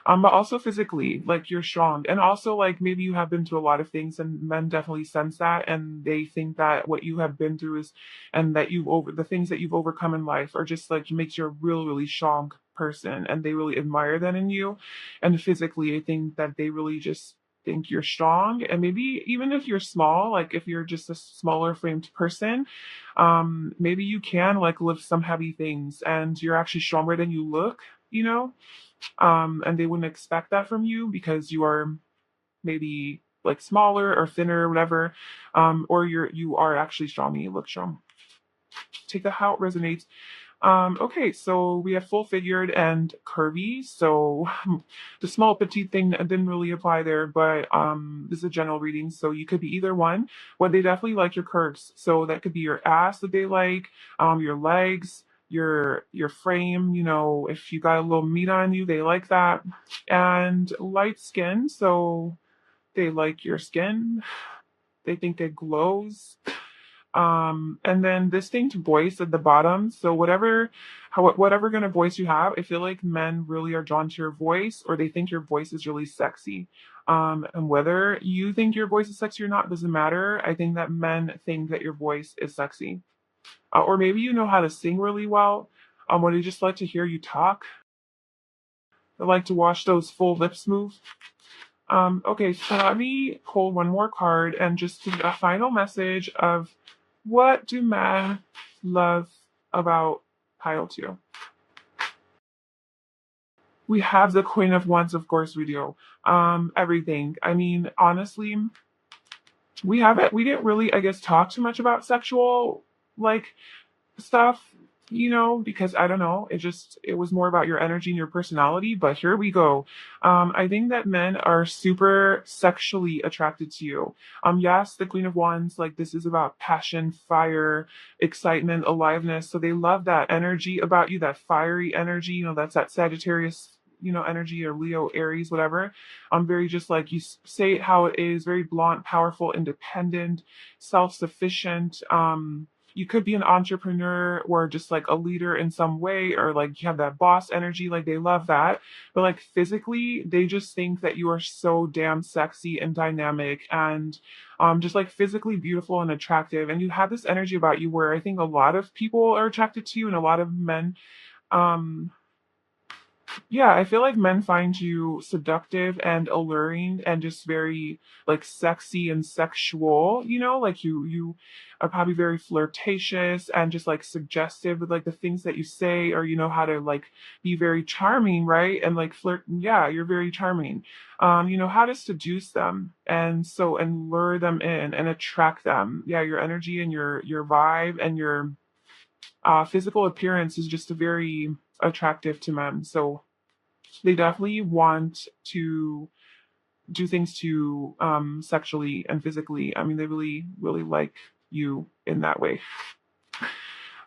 But also physically, like you're strong. And also like maybe you have been through a lot of things and men definitely sense that and they think that what you have been through is and that the things that you've overcome in life are just like makes you a really strong person and they really admire that in you. And physically I think that they really just think you're strong and maybe even if you're small, like if you're just a smaller framed person, maybe you can like lift some heavy things and you're actually stronger than you look, you know and they wouldn't expect that from you because you are maybe like smaller or thinner or whatever, or you are actually strong and you look strong. Take that how it resonates. Okay, so we have full figured and curvy. So the small petite thing didn't really apply there, but this is a general reading, so you could be either one. Well, they definitely like your curves. So that could be your ass that they like, your legs, your frame, if you got a little meat on you, they like that. And light skin, so they like your skin. They think it glows. And then distinct voice at the bottom. So whatever kind of voice you have, I feel like men really are drawn to your voice, or they think your voice is really sexy. And whether you think your voice is sexy or not doesn't matter. I think that men think that your voice is sexy. Or maybe you know how to sing really well. Or they just like to hear you talk. They like to watch those full lips move. Okay, so let me pull one more card and just do a final message of what do men love about pile two. We have the Queen of Wands, of course we do. Everything. I mean, honestly, we didn't really, I guess, talk too much about sexual like stuff, because I don't know, it was more about your energy and your personality. But here we go. I think that men are super sexually attracted to you. Yes, the Queen of Wands, like this is about passion, fire, excitement, aliveness. So they love that energy about you, that fiery energy. That's that Sagittarius. Energy, or Leo, Aries, whatever. I'm very just like you say it how it is, very blunt, powerful, independent, self-sufficient. You could be an entrepreneur or just like a leader in some way, or like you have that boss energy, like they love that. But like physically, they just think that you are so damn sexy and dynamic, and just like physically beautiful and attractive. And you have this energy about you where I think a lot of people are attracted to you, and a lot of men. um yeah, I feel like men find you seductive and alluring and just very like sexy and sexual, like you are probably very flirtatious and just like suggestive with like the things that you say, or you know how to like be very charming, right? And like flirt, yeah, you're very charming. You know how to seduce them, and lure them in and attract them. Yeah, your energy and your vibe and your physical appearance is just very attractive to men. So they definitely want to do things to sexually and physically. I mean, they really, really like you in that way.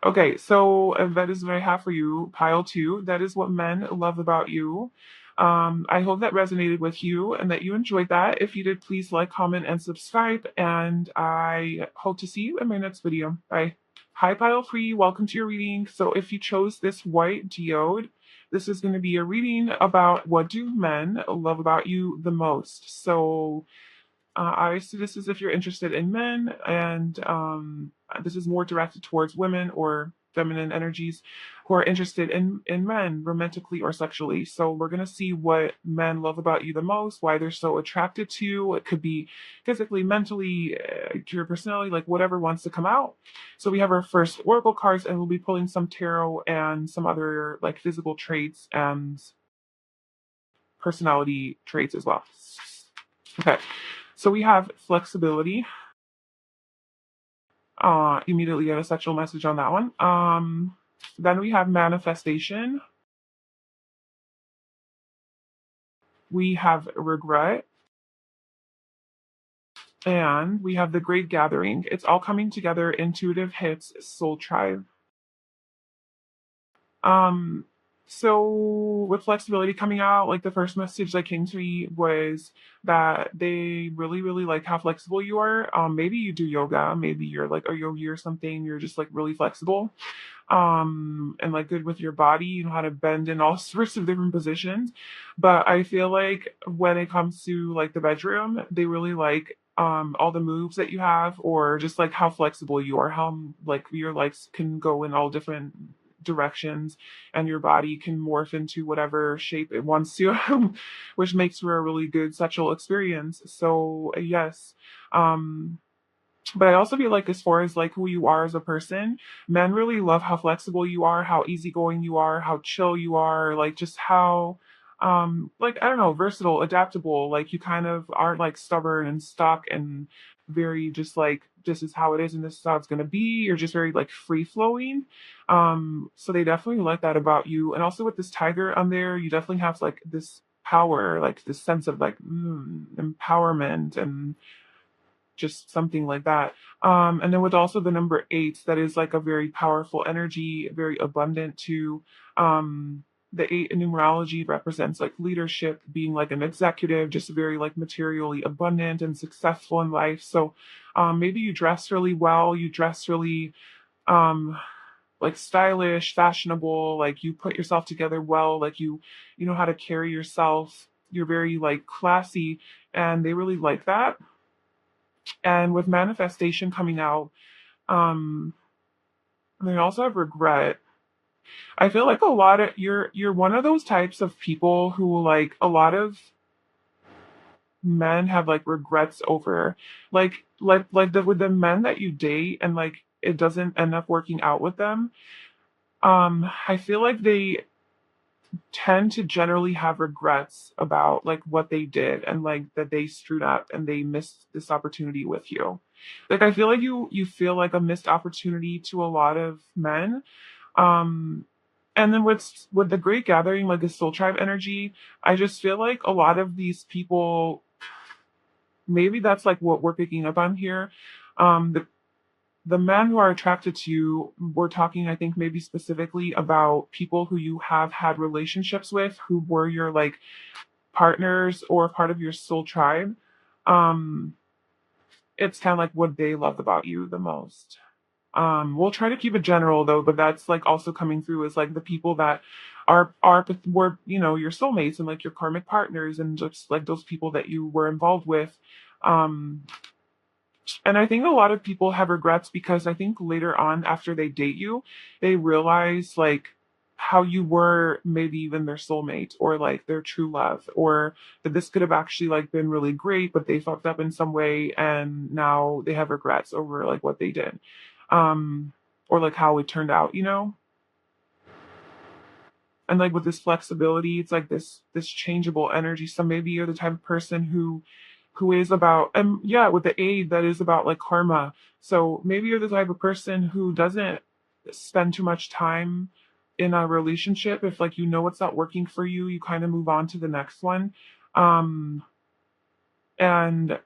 Okay, so that is what I have for you, pile two. That is what men love about you. I hope that resonated with you and that you enjoyed that. If you did, please like, comment, and subscribe. And I hope to see you in my next video. Bye. Hi, pile three. Welcome to your reading. So if you chose this white geode, this is going to be a reading about what do men love about you the most. So obviously, this is if you're interested in men, and this is more directed towards women or feminine energies who are interested in men romantically or sexually. So we're gonna see what men love about you the most, why they're so attracted to you. It could be physically, mentally, your personality, like whatever wants to come out. So we have our first oracle cards, and we'll be pulling some tarot and some other like physical traits and personality traits as well. Okay. So we have flexibility. Immediately get a sexual message on that one. Then we have manifestation. We have regret. And we have the great gathering. It's all coming together. Intuitive hits, soul tribe. Um, so with flexibility coming out, like the first message that came to me was that they really, really like how flexible you are. Maybe you do yoga, maybe you're like a yogi or something, you're just like really flexible. And like good with your body, you know how to bend in all sorts of different positions. But I feel like when it comes to like the bedroom, they really like all the moves that you have, or just like how flexible you are, how like your legs can go in all different directions, and your body can morph into whatever shape it wants to, which makes for a really good sexual experience. So yes. But I also feel like as far as like who you are as a person, men really love how flexible you are, how easygoing you are, how chill you are, like just how like I don't know, versatile, adaptable, like you kind of aren't like stubborn and stuck and very just like this is how it is and this is how it's gonna be. You're just very like free flowing. So they definitely like that about you. And also with this tiger on there, you definitely have like this power, like this sense of like empowerment and just something like that. And then with also the number eight, that is like a very powerful energy, very abundant too. The eight in numerology represents like leadership, being like an executive, just very like materially abundant and successful in life. So maybe you dress really well, you dress really um like stylish, fashionable, like you put yourself together well, like you know how to carry yourself. You're very like classy and they really like that. And with manifestation coming out, um, they also have regret. I feel like a lot of you're one of those types of people who like a lot of men have like regrets over, like with the men that you date and like it doesn't end up working out with them. I feel like they tend to generally have regrets about like what they did and like that they screwed up and they missed this opportunity with you. Like I feel like you feel like a missed opportunity to a lot of men. Um and then with the great gathering, like the soul tribe energy, I just feel like a lot of these people, maybe that's like what we're picking up on here. The men who are attracted to you, we're talking, I think, maybe specifically about people who you have had relationships with, who were your like partners or part of your soul tribe. Um, it's kind of like what they love about you the most. We'll try to keep it general though, but that's like also coming through as like the people that are were your soulmates and like your karmic partners and just like those people that you were involved with. Um, And I think a lot of people have regrets because I think later on after they date you, they realize like how you were maybe even their soulmate or like their true love or that this could have actually like been really great, but they fucked up in some way and now they have regrets over like what they did. Um or like how it turned out, you know? And like with this flexibility, it's like this changeable energy. So maybe you're the type of person who is about, and yeah, with the aid, that is about like karma. So maybe you're the type of person who doesn't spend too much time in a relationship. If like you know it's not working for you, you kind of move on to the next one. um and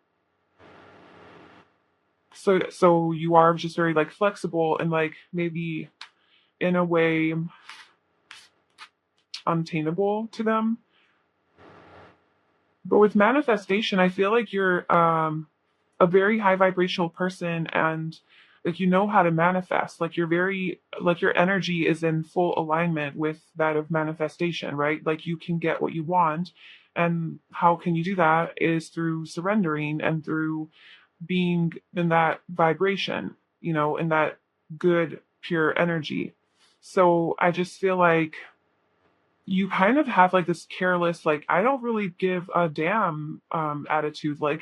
so you are just very like flexible and like maybe in a way untainable to them. But with manifestation, I feel like you're a very high vibrational person and like you know how to manifest. Like you're very like your energy is in full alignment with that of manifestation, right? Like you can get what you want. And how can you do that is through surrendering and through being in that vibration, in that good, pure energy. So I just feel like you kind of have like this careless, like I don't really give a damn attitude. Like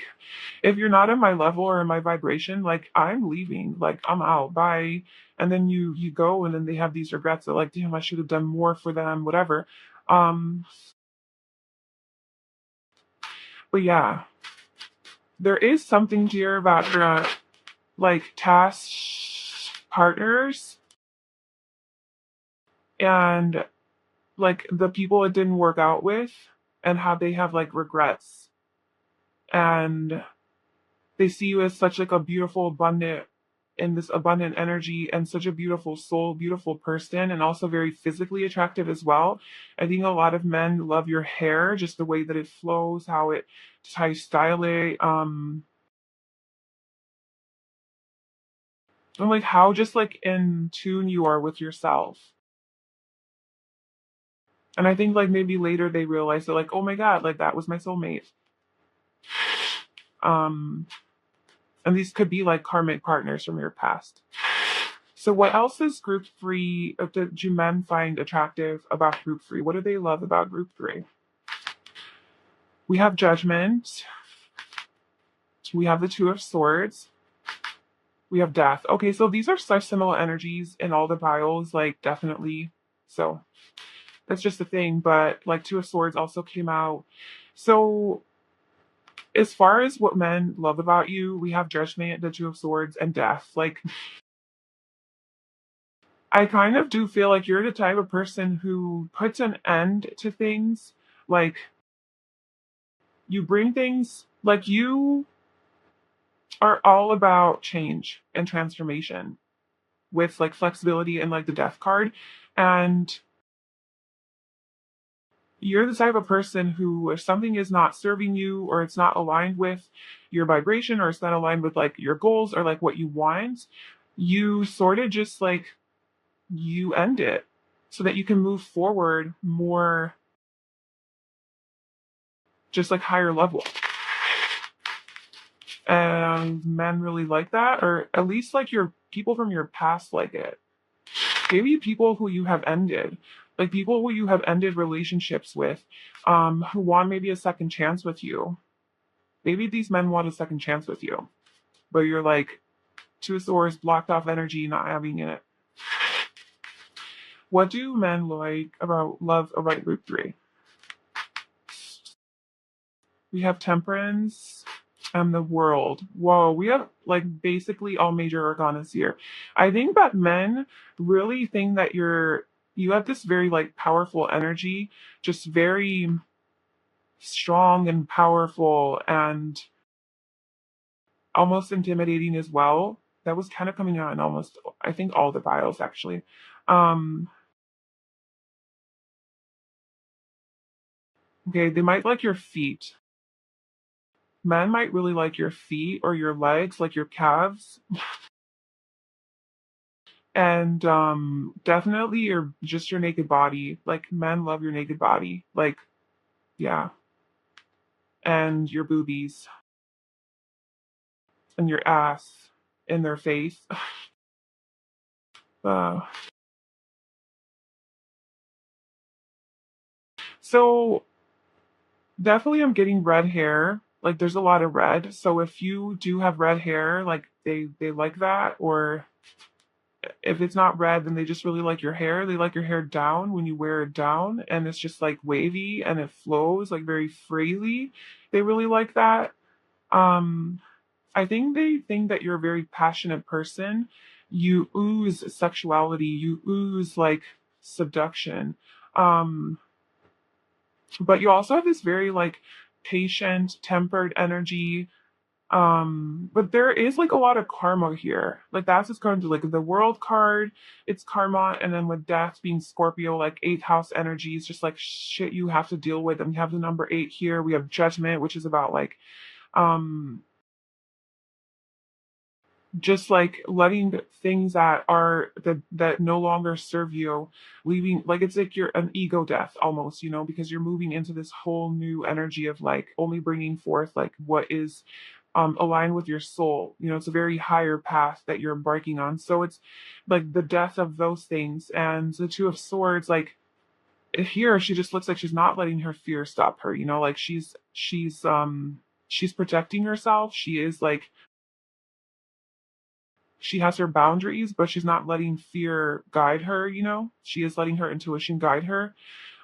if you're not in my level or in my vibration, like I'm leaving, like I'm out, bye. And then you go and then they have these regrets that like, damn, I should have done more for them, whatever. Um but yeah, there is something here about like task partners and like the people it didn't work out with and how they have like regrets and they see you as such like a beautiful abundant in this abundant energy and such a beautiful soul, beautiful person, and also very physically attractive as well. I think a lot of men love your hair, just the way that it flows, just how you style it, and like how just like in tune you are with yourself. And I think like maybe later they realize that like, oh my god, like that was my soulmate. um and these could be like karmic partners from your past. So what else is group three? Do men find attractive about group three? What do they love about group three? We have judgment. We have the two of swords. We have death. Okay, so these are such similar energies in all the piles, like definitely. So that's just the thing. But like two of swords also came out. So as far as what men love about you, we have Judgment, the Two of Swords, and Death. Like, I kind of do feel like you're the type of person who puts an end to things. Like, you bring things, like, you are all about change and transformation with like flexibility and like the Death card. And you're the type of person who, if something is not serving you or it's not aligned with your vibration or it's not aligned with like your goals or like what you want, you sort of just like you end it so that you can move forward more, just like higher level. And men really like that, or at least like your people from your past like it. Maybe people who you have ended, like people who you have ended relationships with, who want maybe a second chance with you. Maybe these men want a second chance with you, but you're like two swords, blocked off energy, not having it. What do men like about love a right root three? We have temperance and the world. Whoa, we have like basically all major arcanas here. I think that men really think that you have this very like powerful energy, just very strong and powerful and almost intimidating as well. That was kind of coming out in almost, I think, all the files actually. Um, okay, they might like your feet. Men might really like your feet or your legs, like your calves. And definitely your naked body. Like men love your naked body. Like, yeah. And your boobies and your ass in their face. Uh, so definitely I'm getting red hair. Like there's a lot of red. So if you do have red hair, like they like that, or if it's not red, then they just really like your hair. They like your hair down when you wear it down and it's just like wavy and it flows like very freely. They really like that. Um I think they think that you're a very passionate person. You ooze sexuality, you ooze like seduction. Um but you also have this very like patient, tempered energy. But there is like a lot of karma here. Like that's just going to like the world card, it's karma, and then with death being Scorpio, like eighth house energies, just like shit you have to deal with. And we have the number 8 here. We have judgment, which is about like um just like letting things that no longer serve you, leaving, like it's like you're an ego death almost, because you're moving into this whole new energy of like only bringing forth like what is aligned with your soul. It's a very higher path that you're embarking on, so it's like the death of those things. And the Two of Swords, like here she just looks like she's not letting her fear stop her, like she's protecting herself. She is like she has her boundaries, but she's not letting fear guide her. She is letting her intuition guide her.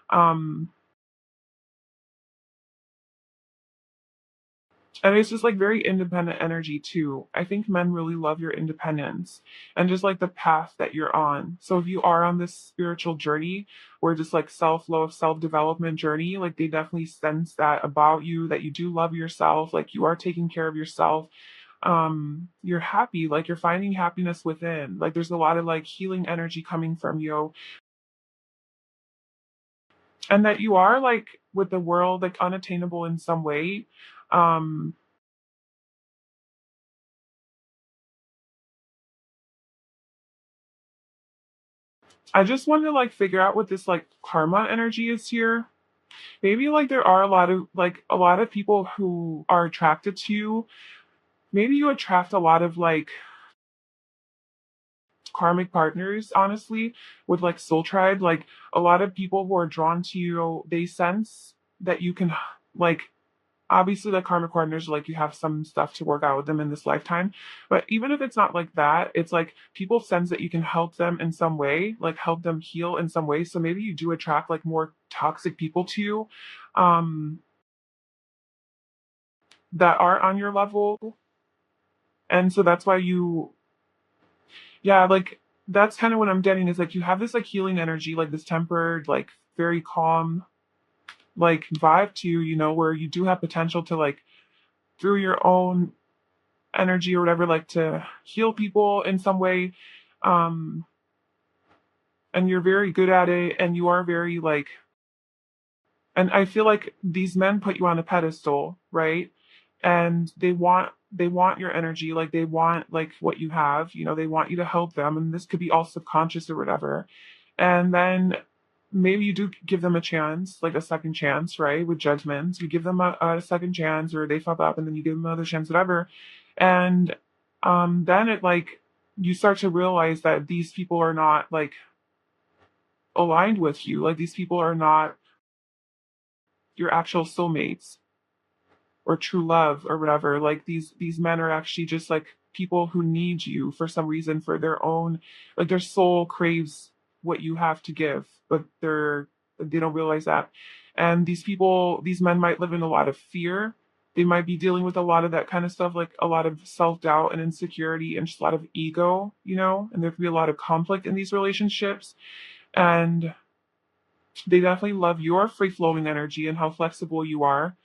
Um, and it's just like very independent energy too. I think men really love your independence and just like the path that you're on. So if you are on this spiritual journey or just like self-love, self-development journey, like they definitely sense that about you, that you do love yourself, like you are taking care of yourself. You're happy, like you're finding happiness within. Like there's a lot of like healing energy coming from you, and that you are like with the world like unattainable in some way. um I just want to like figure out what this like karma energy is here. Maybe like there are a lot of people who are attracted to you. Maybe you attract a lot of like karmic partners, honestly, with like soul tribe. Like a lot of people who are drawn to you, they sense that you can, like, obviously the karmic partners, like you have some stuff to work out with them in this lifetime, but even if it's not like that, it's like people sense that you can help them in some way, like help them heal in some way. So maybe you do attract like more toxic people to you. um that are on your level. And so that's why yeah, like that's kind of what I'm getting is like you have this like healing energy, like this tempered, like very calm, like vibe to you, where you do have potential to like through your own energy or whatever, like to heal people in some way. Um, and you're very good at it and you are very like and I feel like these men put you on a pedestal, right? And they want your energy, like they want like what you have, they want you to help them, and this could be all subconscious or whatever. And then maybe you do give them a chance, like a second chance, right? With judgments, you give them a second chance, or they fuck up, and then you give them another chance, whatever. And then it like you start to realize that these people are not like aligned with you, like these people are not your actual soulmates or true love or whatever. Like these men are actually just like people who need you for some reason for their own, like their soul craves what you have to give, but they don't realize that. And these men might live in a lot of fear. They might be dealing with a lot of that kind of stuff, like a lot of self-doubt and insecurity and just a lot of ego, and there could be a lot of conflict in these relationships. And they definitely love your free flowing energy and how flexible you are.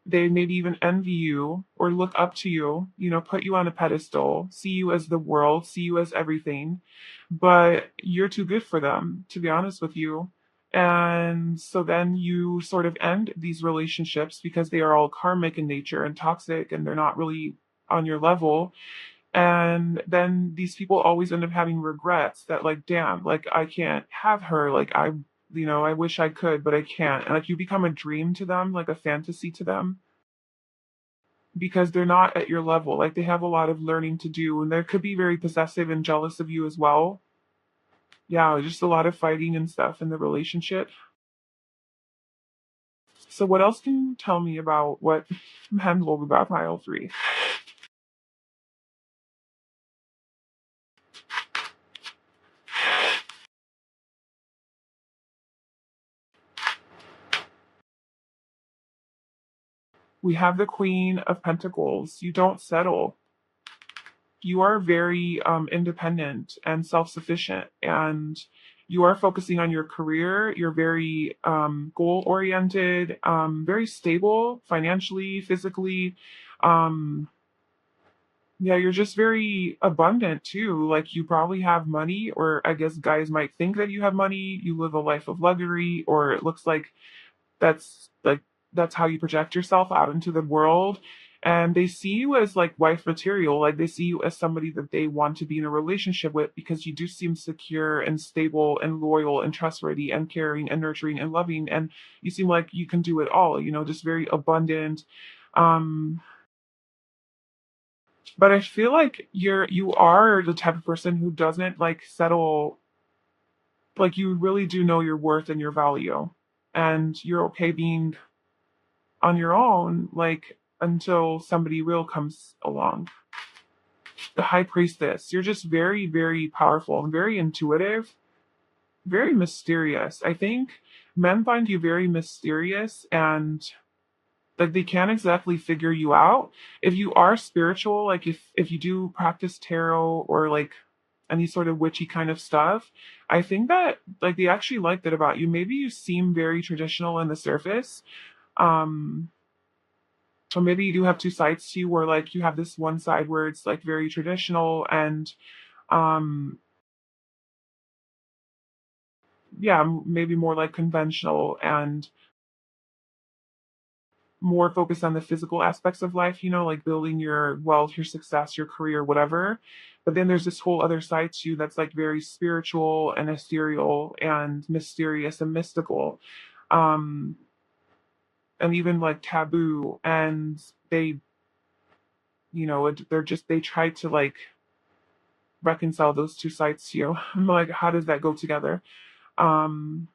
They maybe even envy you or look up to you, put you on a pedestal, see you as the world, see you as everything. But you're too good for them, to be honest with you. And so then you sort of end these relationships because they are all karmic in nature and toxic and they're not really on your level. And then these people always end up having regrets that, like, damn, like, I can't have her. Like, I wish I could, but I can't. And like, you become a dream to them, like a fantasy to them because they're not at your level. Like, they have a lot of learning to do, and they could be very possessive and jealous of you as well. Yeah, just a lot of fighting and stuff in the relationship. So, what else can you tell me about what men love about mile three? We have the Queen of Pentacles. You don't settle. You are very independent and self-sufficient, and you are focusing on your career. You're very goal oriented, very stable financially, physically. um, yeah, you're just very abundant too. Like, you probably have money, or I guess guys might think that you have money. You live a life of luxury, or it looks that's like that's how you project yourself out into the world. And they see you as like wife material, like they see you as somebody that they want to be in a relationship with because you do seem secure and stable and loyal and trustworthy and caring and nurturing and loving, and you seem like you can do it all, just very abundant. um but I feel like you are the type of person who doesn't like settle. Like, you really do know your worth and your value, and you're okay being on your own, like, until somebody real comes along. The High Priestess, you're just very, very powerful and very intuitive, very mysterious. I think men find you very mysterious, and like they can't exactly figure you out. If you are spiritual, like if you do practice tarot or like any sort of witchy kind of stuff, I think that like they actually like that about you. Maybe you seem very traditional on the surface. Um So maybe you do have two sides to you where like you have this one side where it's like very traditional and um yeah, maybe more like conventional and more focused on the physical aspects of life, like building your wealth, your success, your career, whatever. But then there's this whole other side to you that's like very spiritual and ethereal and mysterious and mystical. Um and even like taboo, and they try to like reconcile those two sides to you. I'm like, how does that go together? Um,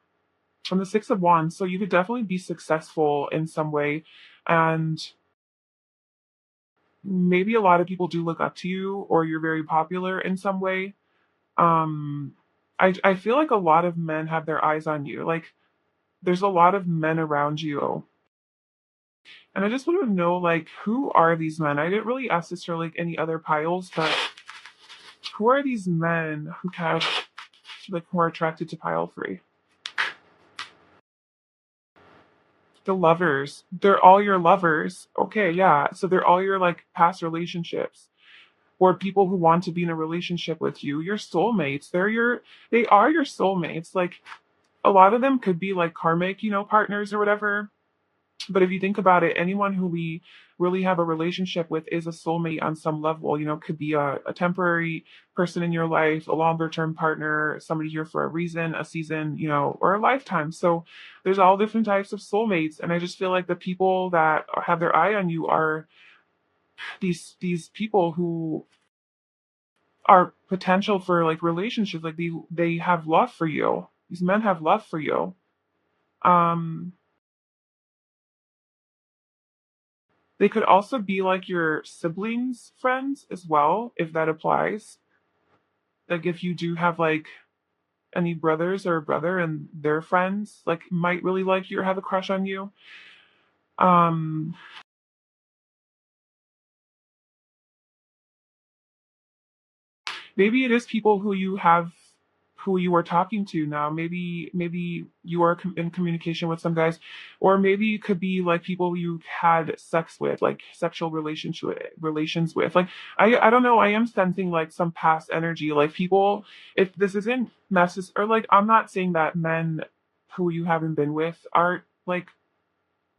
from the Six of Wands, so you could definitely be successful in some way, and maybe a lot of people do look up to you, or you're very popular in some way. Um, I feel like a lot of men have their eyes on you. Like, there's a lot of men around you And I just want to know, like, who are these men? I didn't really ask this for like any other piles, but who are these men who have like who are attracted to pile three? The lovers. They're all your lovers. Okay, yeah. So they're all your like past relationships or people who want to be in a relationship with you. Your soulmates. They are your soulmates. Like a lot of them could be like karmic, partners or whatever. But if you think about it, anyone who we really have a relationship with is a soulmate on some level. Could be a temporary person in your life, a longer term partner, somebody here for a reason, a season, or a lifetime. So there's all different types of soulmates. And I just feel like the people that have their eye on you are these people who are potential for like relationships. Like they have love for you. These men have love for you. Um They could also be like your siblings' friends as well, if that applies. Like if you do have like any brothers or a brother and their friends like might really like you or have a crush on you. Um Maybe it is people who you are talking to now. Maybe you are in communication with some guys, or maybe it could be like people you had sex with, like sexual relations with. Like I don't know. I am sensing like some past energy, like people. If this isn't necessary, or like I'm not saying that men who you haven't been with are like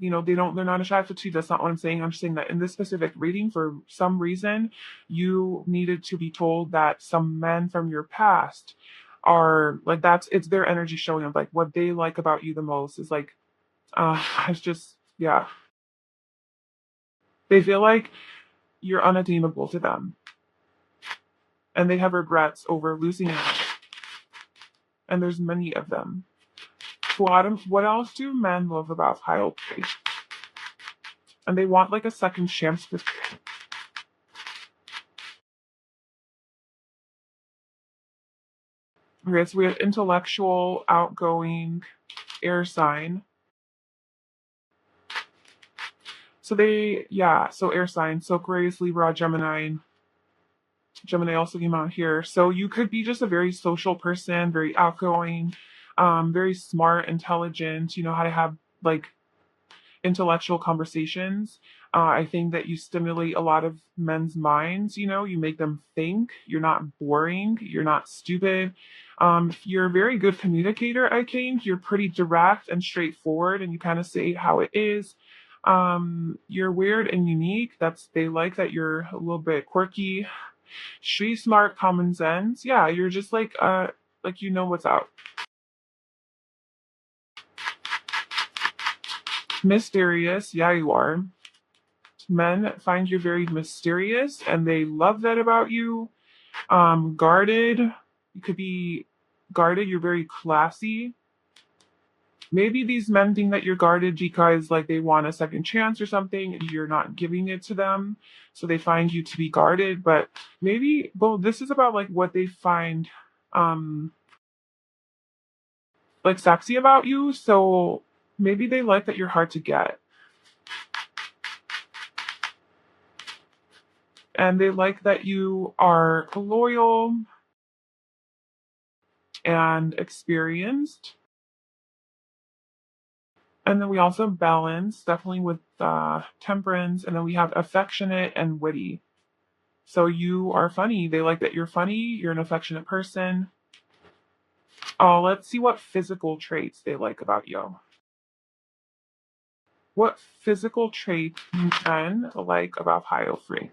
they're not attracted to you. That's not what I'm saying. I'm just saying that in this specific reading, for some reason, you needed to be told that some men from your past are like it's their energy showing up. Like what they like about you the most is like, it's just, yeah. They feel like you're unattainable to them and they have regrets over losing it. And there's many of them. What else do men love about Kyle? And they want like a second chance with. Okay, so we have intellectual, outgoing, air sign. So air sign. So Aquarius, Libra, Gemini. Gemini also came out here. So you could be just a very social person, very outgoing, very smart, intelligent. You know how to have like intellectual conversations. I think that you stimulate a lot of men's minds. You make them think. You're not boring. You're not stupid. You're a very good communicator, I think. You're pretty direct and straightforward, and you kind of say how it is. You're weird and unique. They like that you're a little bit quirky, street smart, common sense. Yeah, you're just like you know what's out. Mysterious. Yeah, you are. Men find you very mysterious and they love that about you. Guarded. You could be guarded. You're very classy. Maybe these men think that you're guarded because like they want a second chance or something and you're not giving it to them. So they find you to be guarded. But maybe, well, this is about like what they find um like sexy about you. So maybe they like that you're hard to get. And they like that you are loyal and experienced. And then we also balance, definitely with temperance. And then we have affectionate and witty. So you are funny. They like that you're funny. You're an affectionate person. Oh, let's see what physical traits they like about you. What physical trait men like about Hio Free?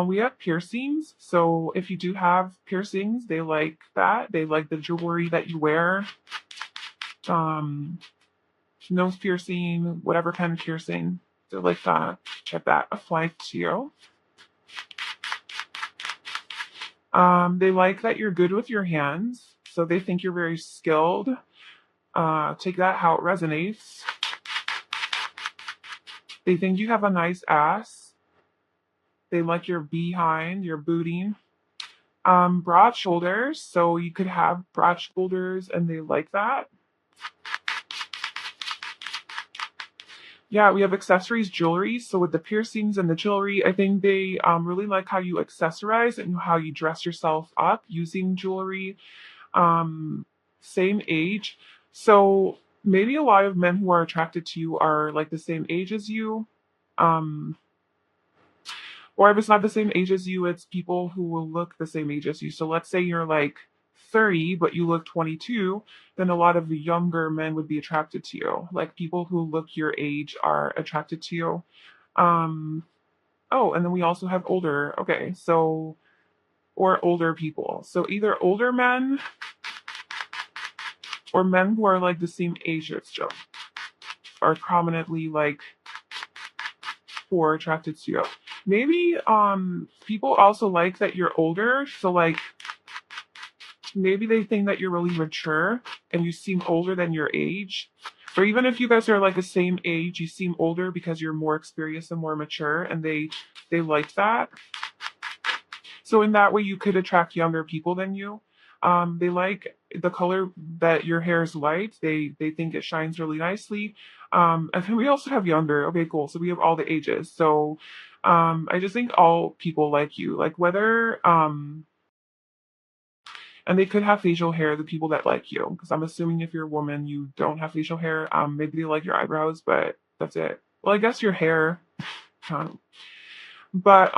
We have piercings. So if you do have piercings, they like that. They like the jewelry that you wear. Um, Nose piercing, whatever kind of piercing. They like that. Check that apply to you. They like that you're good with your hands. So they think you're very skilled. Take that how it resonates. They think you have a nice ass. They like your behind, your booty. Broad shoulders. So you could have broad shoulders and they like that. Yeah, we have accessories, jewelry. So with the piercings and the jewelry, I think they really like how you accessorize and how you dress yourself up using jewelry. Um, Same age. So maybe a lot of men who are attracted to you are like the same age as you. Um, or if it's not the same age as you, it's people who will look the same age as you. So let's say you're like 30, but you look 22, then a lot of the younger men would be attracted to you. Like people who look your age are attracted to you. Um, oh, and then we also have older. Okay, so, or older people. So either older men or men who are like the same age as you are prominently like who are attracted to you. Maybe people also like that you're older. So like maybe they think that you're really mature and you seem older than your age. Or even if you guys are like the same age, you seem older because you're more experienced and more mature and they like that. So in that way you could attract younger people than you. They like the color that your hair is light. They think it shines really nicely. And then we also have younger. Okay, cool. So we have all the ages. So I just think all people like you. Like whether and they could have facial hair, the people that like you. Because I'm assuming if you're a woman, you don't have facial hair. Maybe they like your eyebrows, but that's it. Well, I guess your hair. um, But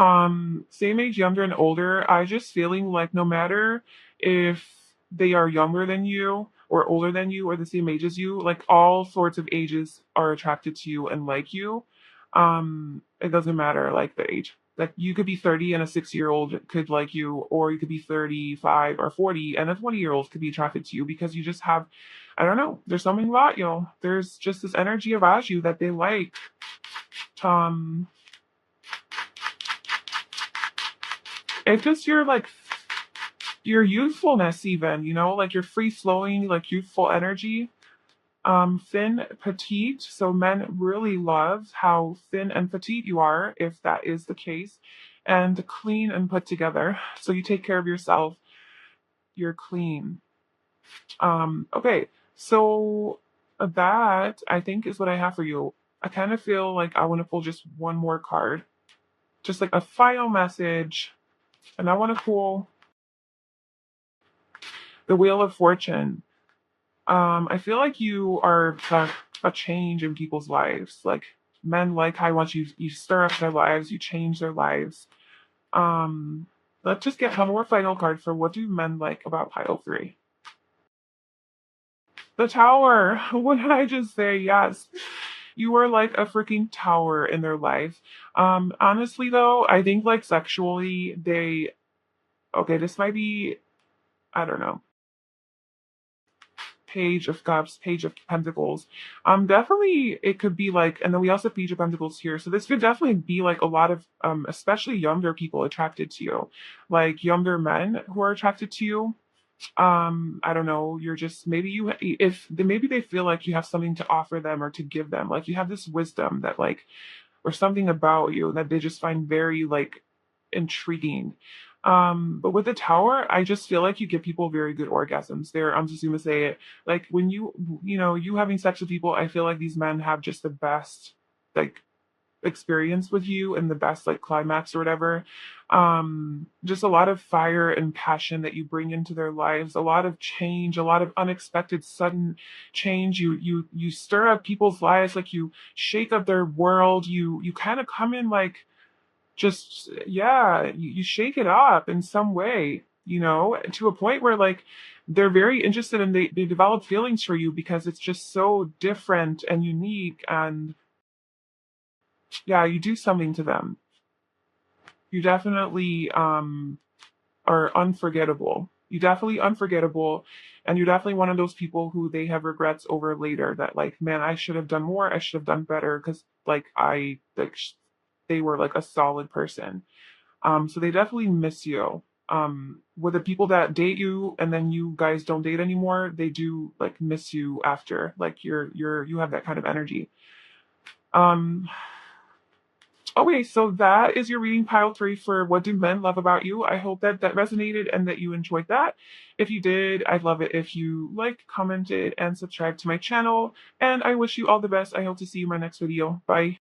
same age, younger and older, I just feeling like no matter if they are younger than you or older than you or the same age as you, like all sorts of ages are attracted to you and like you. It doesn't matter like the age. Like you could be 30 and a 6-year-old could like you, or you could be 35 or 40 and a 20-year-old could be attracted to you because you just have, I don't know, there's something about you. There's just this energy about you that they like. Um, it's just your like your youthfulness even, like your free flowing, like youthful energy. Thin, petite. So men really love how thin and petite you are, if that is the case, and clean and put together. So you take care of yourself. You're clean. Okay. So that I think is what I have for you. I kind of feel like I want to pull just one more card, just like a final message, and I want to pull the Wheel of Fortune. I feel like you are a change in people's lives. Like men like how once you stir up their lives, you change their lives. Um, let's just get one more final card for what do men like about pile three. The tower. What did I just say? Yes. You are like a freaking tower in their life. Honestly though, I think like sexually they okay, this might be I don't know. Page of Cups, Page of Pentacles. Definitely it could be like, and then we also have Page of Pentacles here. So this could definitely be like a lot of, especially younger people attracted to you, like younger men who are attracted to you. I don't know. You're just maybe you if maybe they feel like you have something to offer them or to give them, like you have this wisdom that like or something about you that they just find very like intriguing. But with the tower, I just feel like you give people very good orgasms. There, I'm just gonna say it. Like when you having sex with people, I feel like these men have just the best like experience with you and the best like climax or whatever. Just a lot of fire and passion that you bring into their lives, a lot of change, a lot of unexpected sudden change. You stir up people's lives, like you shake up their world. You kind of come in like just yeah, you shake it up in some way, to a point where like they're very interested and they develop feelings for you because it's just so different and unique and yeah, you do something to them. You definitely are unforgettable. You definitely unforgettable, and you're definitely one of those people who they have regrets over later. That like, man, I should have done more. I should have done better because like they were like a solid person. So they definitely miss you. With the people that date you and then you guys don't date anymore, they do like miss you after. Like you have that kind of energy. Um, Okay, so that is your reading pile 3 for What Do Men Love About You. I hope that that resonated and that you enjoyed that. If you did, I'd love it if you liked, commented, and subscribed to my channel. And I wish you all the best. I hope to see you in my next video. Bye.